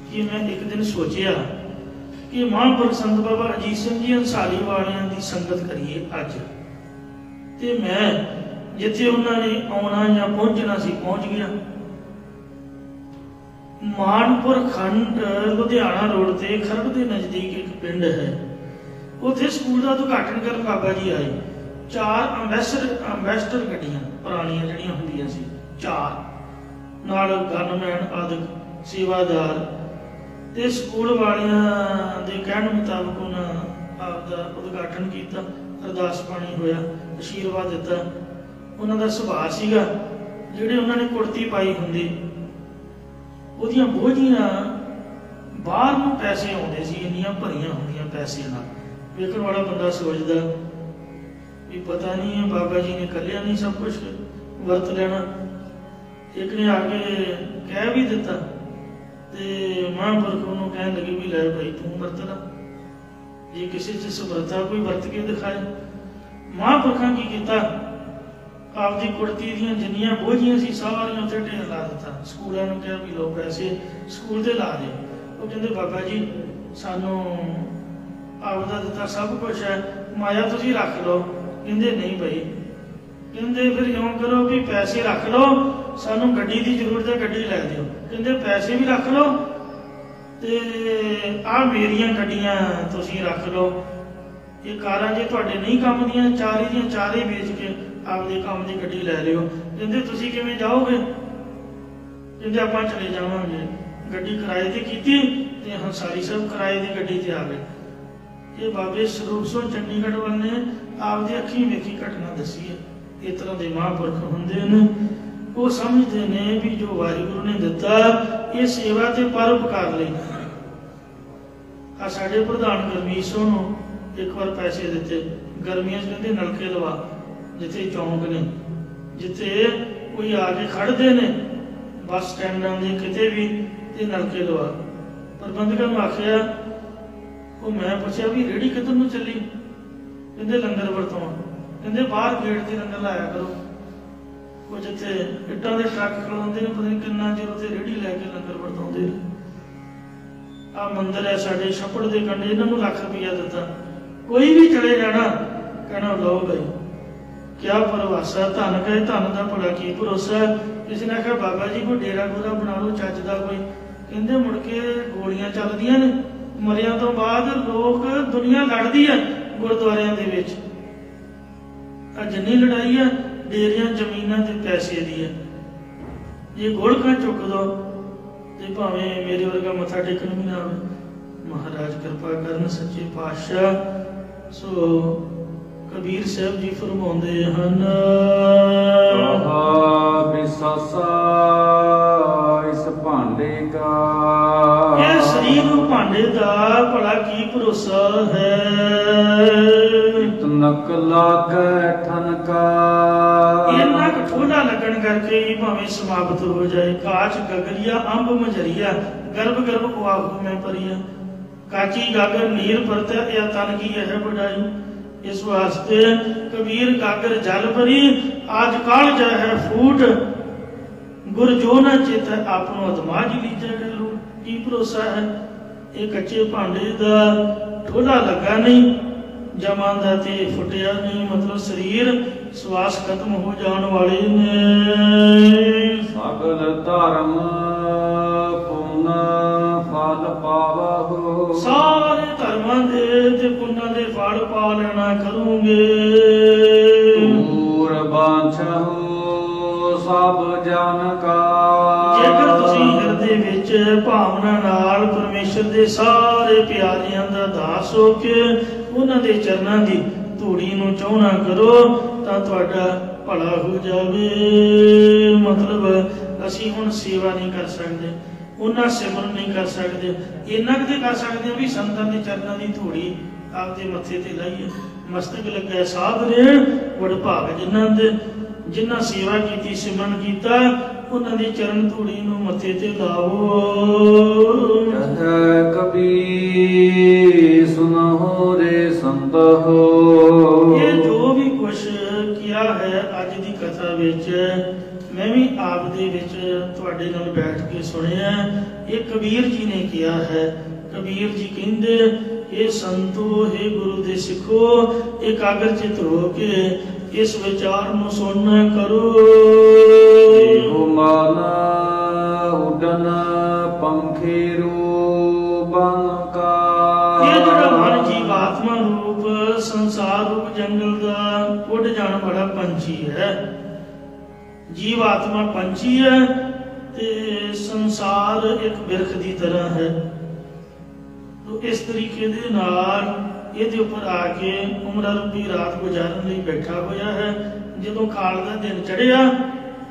कि मैं एक दिन सोचिया कि महापुरख संत बाबा अजीत सिंह जी अंसारी वालियां दी संगत करिए अज। ते मैं जिथे उन्होंने आना या पहुंचना सी पहुंच गया। मानपुर खंड लुधियाना रोड से खरड़ के नजदीक एक पिंड है। उत्थे स्कूल का उद्घाटन कर बाबा जी आए। 4 अंबैसडर गड्डियां पुरानियां जड़ियां हुंदियां सी, 4 नाल गनमैन आदि सेवादार। ते स्कूल वालियां दे कहण मुताबिक उन्हां आपदा उद्घाटन किया, अरदास पानी होया, आशीर्वाद दिता। उन्हां दा सुभाਅ सीगा जिहड़े उन्हां ने कुर्ती पाई हुंदी ਉਹਦੀਆਂ ਬੋਝੀਆਂ ਬਾਹਰ ਨੂੰ ਪੈਸੇ ਆਉਂਦੇ ਸੀ, ਇੰਨੀਆਂ ਭਰੀਆਂ ਹੁੰਦੀਆਂ ਪੈਸੇ ਨਾਲ। ਵੇਖਣ ਵਾਲਾ ਬੰਦਾ ਸੋਚਦਾ ਵੀ ਪਤਾ ਨਹੀਂ ਹੈ ਬਾਬਾ ਜੀ ਨੇ ਕੱਲਿਆ ਨਹੀਂ ਸਭ ਕੁਝ ਵਰਤ ਲੈਣਾ। ਇੱਕ ਨੇ ਆ ਕੇ ਕਹਿ ਵੀ ਦਿੱਤਾ ਤੇ ਮਹਾਂਪੁਰਖ ਉਹਨੂੰ ਕਹਿਣ ਲੱਗੇ ਵੀ ਲੈ ਭਾਈ ਤੂੰ ਵਰਤ ਲਾ, ਜੇ ਕਿਸੇ 'ਚ ਸਮਰੱਥਾ ਕੋਈ ਵਰਤ ਕੇ ਦਿਖਾਏ। ਮਹਾਂਪੁਰਖਾਂ ਕੀ ਕੀਤਾ, ਆਪਦੀ ਕੁੜਤੀ ਦੀਆਂ ਜਿੰਨੀਆਂ ਬੋਝੀਆਂ ਸੀ ਸਾਰੀਆਂ ਉੱਤੇ ਢੇਰ ਲਾ ਦਿੱਤਾ। ਸਕੂਲਾਂ ਨੂੰ ਕਿਹਾ ਵੀ ਲੋ ਪੈਸੇ ਸਕੂਲ ਦੇ ਲਾ ਦਿਓ। ਉਹ ਕਹਿੰਦੇ ਬਾਬਾ ਜੀ ਸਾਨੂੰ ਆਪਦਾ ਦਿੱਤਾ ਸਭ ਕੁਛ ਹੈ, ਮਾਇਆ ਤੁਸੀਂ ਰੱਖ ਲਓ। ਕਹਿੰਦੇ ਨਹੀਂ ਭਾਈ, ਕਹਿੰਦੇ ਫਿਰ ਇਉਂ ਕਰੋ ਵੀ ਪੈਸੇ ਰੱਖ ਲਓ, ਸਾਨੂੰ ਗੱਡੀ ਦੀ ਜ਼ਰੂਰਤ ਹੈ, ਗੱਡੀ ਲੈ ਦਿਓ। ਕਹਿੰਦੇ ਪੈਸੇ ਵੀ ਰੱਖ ਲਓ ਤੇ ਆਹ ਮੇਰੀਆਂ ਗੱਡੀਆਂ ਤੁਸੀਂ ਰੱਖ ਲਓ, ਇਹ ਕਾਰਾਂ ਜੇ ਤੁਹਾਡੇ ਨਹੀਂ ਕੰਮ ਦੀਆਂ ਚਾਰੇ ਦੀਆਂ ਚਾਰੇ ਵੇਚ ਕੇ ਆਪਦੇ ਕੰਮ ਦੀ ਗੱਡੀ ਲੈ ਲਿਓ। ਕਹਿੰਦੇ ਤੁਸੀਂ ਕਿਵੇਂ ਜਾਓਗੇ? ਕਹਿੰਦੇ ਆਪਾਂ ਚਲੇ ਜਾਵਾਂਗੇ। ਗੱਡੀ ਕਿਰਾਏ ਤੇ ਕੀਤੀ ਤੇ ਹੰਸਾਰੀ ਸਾਹਿਬ ਕਿਰਾਏ ਦੀ ਗੱਡੀ ਤੇ ਆ ਗਏ। ਇਹ ਬਾਬੇ ਸਰੂਪ ਸਿੰਘ ਚੰਡੀਗੜ੍ਹ ਵੱਲ ਨੇ ਆਪਦੀ ਅੱਖੀਂ ਵੇਖੀ ਘਟਨਾ ਦੱਸੀ ਹੈ। ਇਸ ਤਰ੍ਹਾਂ ਦੇ ਮਹਾਂਪੁਰਖ ਹੁੰਦੇ ਨੇ, ਉਹ ਸਮਝਦੇ ਨੇ ਵੀ ਜੋ ਵਾਹਿਗੁਰੂ ਨੇ ਦਿੱਤਾ ਇਹ ਸੇਵਾ ਤੇ ਪਰਉਪਕਾਰ ਲਈ। ਆ ਸਾਡੇ ਪ੍ਰਧਾਨ ਗੁਰਮੀਤ ਸਿੰਘ ਨੂੰ ਇੱਕ ਵਾਰ ਪੈਸੇ ਦਿੱਤੇ, ਗਰਮੀਆਂ 'ਚ ਕਹਿੰਦੇ ਨਲਕੇ ਲਵਾ, ਜਿੱਥੇ ਚੌਂਕ ਨੇ, ਜਿੱਥੇ ਕੋਈ ਆ ਕੇ ਖੜਦੇ ਨੇ ਬੱਸ ਸਟੈਂਡਾਂ ਦੇ ਕਿਤੇ ਵੀ, ਤੇ ਨਲਕੇ ਲਵਾ। ਪ੍ਰਬੰਧਕਾਂ ਨੂੰ ਆਖਿਆ, ਉਹ ਮੈਂ ਪੁੱਛਿਆ ਵੀ ਰੇਹੜੀ ਕਿੱਧਰ ਨੂੰ ਚੱਲੀ? ਕਹਿੰਦੇ ਲੰਗਰ ਵਰਤੋਂ। ਕਹਿੰਦੇ ਬਾਹਰ ਗੇਟ ਤੇ ਲੰਗਰ ਲਾਇਆ ਕਰੋ। ਉਹ ਜਿੱਥੇ ਇੱਟਾਂ ਦੇ ਟਰੱਕ ਖੜਾਉਂਦੇ ਨੇ, ਪਤਾ ਨਹੀਂ ਕਿੰਨਾ ਚਿਰ ਉੱਥੇ ਰੇਹੜੀ ਲੈ ਕੇ ਲੰਗਰ ਵਰਤਾਉਂਦੇ ਨੇ। ਆਹ ਮੰਦਿਰ ਹੈ ਸਾਡੇ ਛੱਪੜ ਦੇ ਕੰਢੇ, ਇਹਨਾਂ ਨੂੰ ਲੱਖ ਰੁਪਈਆ ਦਿੱਤਾ। ਕੋਈ ਵੀ ਚਲੇ ਜਾਣਾ ਕਹਿਣਾ ਲਓ ਬਈ ਕਿਆ ਪਰਵਾਸਾ, ਧਨ ਕਹੇ ਧਨ ਦਾ ਭਲਾ ਕੀ ਭਰੋਸਾ। ਕਿਸੇ ਨੇ ਆਖਿਆ ਬਾਬਾ ਜੀ ਕੋਈ ਡੇਰਾ ਗੋਰਾ ਬਣਾ ਲਓ ਚੱਜ ਦਾ ਕੋਈ। ਕਹਿੰਦੇ ਮੁੜ ਕੇ ਗੋਲੀਆਂ ਚੱਲਦੀਆਂ ਨੇ, ਮਰਿਆਂ ਤੋਂ ਬਾਅਦ ਲੋਕ ਦੁਨੀਆ ਲੜਦੀ ਹੈ ਗੁਰਦੁਆਰਿਆਂ ਦੇ ਵਿੱਚ। ਆ ਜਿੰਨੀ ਲੜਾਈ ਹੈ ਡੇਰਿਆਂ ਜ਼ਮੀਨਾਂ ਤੇ ਪੈਸੇ ਦੀ ਹੈ। ਜੇ ਗੋਲਕਾਂ ਚੁੱਕ ਦੋ ਤੇ ਭਾਵੇਂ ਮੇਰੇ ਵਰਗਾ ਮੱਥਾ ਟੇਕਣ ਵੀ ਨਾ ਆਵੇ। ਮਹਾਰਾਜ ਕਿਰਪਾ ਕਰਨ ਸੱਚੇ ਪਾਤਸ਼ਾਹ। ਸੋ ਕਬੀਰ ਸਾਹਿਬ ਜੀ ਫਰਮਾਉਂਦੇ ਹਨ, ਵਿਸਾਸਾ ਇਸ ਭਾਂਡੇ ਕਾ, ਇਹ ਸਰੀਰ ਨੂੰ ਭਾਂਡੇ ਦਾ ਭਲਾ ਕੀ ਭਰੋਸਾ ਹੈ। ਤਨਕ ਲਾਗੈ ਠਨਕਾ, ਇੰਨਾ ਕੁ ਠੋਲਾ ਲੱਗਣ ਕਰਕੇ ਹੀ ਭਾਵੇਂ ਸਮਾਪਤ ਹੋ ਜਾਏ। ਕਾਚ ਗਗਰੀਆ ਅੰਬ ਮਜਰੀਆ, ਗਰਭ ਗਰਭ ਕੁਆਹੂ ਮੈਂ ਪਰੀਆ। ਕਾਚੀ ਗਾਗਰ ਨੀਰ ਪਰਤਿਆ, ਇਹ ਤਨ ਕੀ ਹੈ ਬੜਾਈ। ਇਸ ਵਾਸਤੇ ਕਬੀਰ ਗਾਗਰ ਜਲ ਭਰੀ, ਆਜ ਕਾਲ ਜਾ ਹੈ ਫੂਟ। ਗੁਰ ਜੋ ਨਾ ਚੇਤ ਆਪਣੋ ਅਦਮਾਜ ਲੀਜੈ ਗਲੂ। ਕੀ ਭਰੋਸਾ ਹੈ? ਇਹ ਕੱਚੇ ਭਾਂਡੇ ਦਾ ਠੋਲਾ ਲੱਗਾ ਨਹੀਂ, ਜਮਾਂ ਦਾ ਤੇ ਫੁੱਟਿਆ ਨਹੀਂ। ਮਤਲਬ ਸਰੀਰ ਸਵਾਸ ਖਤਮ ਹੋ ਜਾਣ ਵਾਲੇ ਨੇ। ਸਗਲ ਧਰਮ ਪੁੰਨ ਫਲ ਪਾਵਹੁ, ਸਾਰੇ ਧਰਮਾਂ ਦੇ ਤੇ ਪੁੰਨਾਂ ਦੇ ਫਲ ਪਾ ਲੈਣਾ ਕਰੂੰਗੇ। ਦੂਰ ਬਾਂਛਹੁ ਸਭ ਜਨ ਕਾ, ਜੇਕਰ ਤੁਸੀਂ ਹਿਰਦੇ ਵਿੱਚ ਭਾਵਨਾ ਨਾਲ ਪਰਮੇਸ਼ਰ ਦੇ ਸਾਰੇ ਪਿਆਰਿਆਂ ਦਾ ਦਾਸ ਹੋ ਕੇ ਉਹਨਾਂ ਦੇ ਚਰਨਾਂ ਦੀ ਧੂੜੀ ਨੂੰ ਚਾਹੁਣਾ ਕਰੋ ਤਾਂ ਤੁਹਾਡਾ ਭਲਾ ਹੋ ਜਾਵੇ। ਮਤਲਬ ਅਸੀਂ ਹੁਣ ਸੇਵਾ ਨਹੀਂ ਕਰ ਸਕਦੇ, ਉਹਨਾਂ ਸਿਮਰਨ ਨਹੀਂ ਕਰ ਸਕਦੇ, ਇੰਨਾ ਕੁ ਕਰ ਸਕਦੇ ਹਾਂ ਵੀ ਸੰਤਾਂ ਦੇ ਚਰਨਾਂ ਦੀ ਧੂੜੀ ਆਪਦੇ ਮੱਥੇ ਤੇ ਲਾਈਏ। ਮਸਤਕ ਲੱਗਿਆ ਸਾਧ ਨੇ ਵਡਭਾਗ ਜਿਨ੍ਹਾਂ ਦੇ, ਜਿਨ੍ਹਾਂ ਸੇਵਾ ਕੀਤੀ ਸਿਮਰਨ ਕੀਤਾ, ਉਹਨਾਂ ਦੀ ਚਰਨ ਧੂੜੀ ਨੂੰ ਮੱਥੇ ਤੇ ਲਾਓ। ਕਬੀਰ ਸੁਨਹੁ ਰੇ ਸੰਤਹੁ, ਇਹ ਜੋ ਵੀ ਕੁਛ ਕਿਹਾ ਹੈ ਅੱਜ ਦੀ ਕਥਾ ਵਿੱਚ, ਮੈਂ ਵੀ ਆਪ ਦੇ ਵਿੱਚ ਤੁਹਾਡੇ ਨਾਲ ਬੈਠ ਕੇ ਸੁਣਿਆ। ਇਹ ਕਬੀਰ ਜੀ ਨੇ ਕਿਹਾ ਹੈ। ਕਬੀਰ ਜੀ ਕਹਿੰਦੇ, ਇਹ ਸੰਤੋ ਹੈ ਗੁਰੂ ਦੇ ਸਿੱਖੋ, ਇਕਾਗਰ ਚਿਤ ਹੋ ਕੇ ਇਸ ਵਿਚਾਰ ਨੂੰ ਸੁਣਨਾ ਕਰੋ। ਇਹੋ ਮਨ ਉਡਨ ਪੰਖੀਰੂ ਬਨ ਕਾ, ਇਹ ਜਿਹੜਾ ਮਨ ਜੀਵ ਆਤਮਾ ਰੂਪ ਸੰਸਾਰ ਰੂਪ ਜੰਗਲ ਦਾ ਉੱਡ ਜਾਣ ਵਾਲਾ ਪੰਛੀ ਹੈ। ਜੀਵ ਆਤਮਾ ਪੰਛੀ ਹੈ ਤੇ ਸੰਸਾਰ ਇੱਕ ਬਿਰਖ ਦੀ ਤਰ੍ਹਾਂ ਹੈ। ਇਸ ਤਰੀਕੇ ਦੇ ਨਾਲ ਇਹਦੇ ਉੱਪਰ ਆ ਕੇ ਉਮਰਾਂ ਰੂਪੀ ਰਾਤ ਗੁਜ਼ਾਰਨ ਲਈ ਬੈਠਾ ਹੋਇਆ ਹੈ। ਜਦੋਂ ਖਾਲ ਦਾ ਦਿਨ ਚੜ੍ਹਿਆ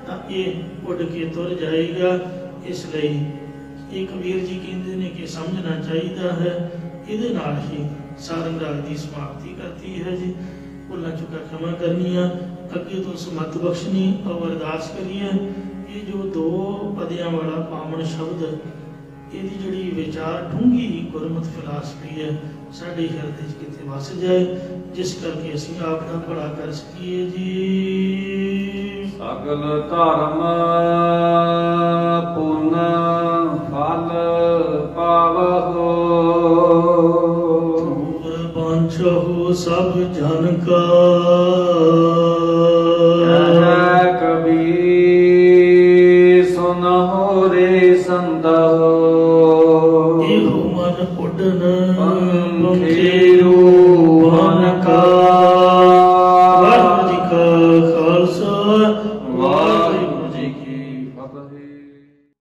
ਤਾਂ ਇਹ ਉੱਡ ਕੇ ਤੁਰ ਜਾਏਗਾ। ਇਸ ਲਈ ਇਹ ਕਬੀਰ ਜੀ ਕਹਿੰਦੇ ਨੇ ਕਿ ਸਮਝਣਾ ਚਾਹੀਦਾ ਹੈ। ਇਹਦੇ ਨਾਲ ਹੀ ਸਾਰੰਗ ਰਾਗ ਦੀ ਸਮਾਪਤੀ ਕਰਤੀ ਹੈ ਜੀ। ਭੁੱਲਾਂ ਚੁੱਕਾਂ ਖਿਮਾ ਕਰਨੀਆਂ, ਅੱਗੇ ਤੋਂ ਸਮਤ ਬਖਸ਼ਣੀ ਔਰ ਅਰਦਾਸ ਕਰੀਏ। ਇਹ ਜੋ ਦੋ ਪਦਿਆਂ ਵਾਲਾ ਪਾਵਨ ਸ਼ਬਦ ਇਹਦੀ ਜਿਹੜੀ ਵਿਚਾਰ ਡੂੰਘੀ ਗੁਰਮਤ ਫਿਲਾਸਫੀ ਹੈ ਸਾਡੇ ਹਿਰਦੇ 'ਚ ਕਿਤੇ ਵਸ ਜਾਏ, ਜਿਸ ਕਰਕੇ ਅਸੀਂ ਆਪ ਦਾ ਭਲਾ ਕਰ ਸਕੀਏ ਜੀ। ਸਗਲ ਧਰਮ ਪੁੰਨ ਫਲ ਪਾਵਹੁ, ਬਾਂਛਹੁ ਸਭ ਜਨ ਕਾ। ਕਬੀਰ ਸੁਨਹੁ ਰੇ ਸੰਦਹੁ, ਇਹੋ ਮਨ ਉੱਡਨ ਪੰਖੇਰੂ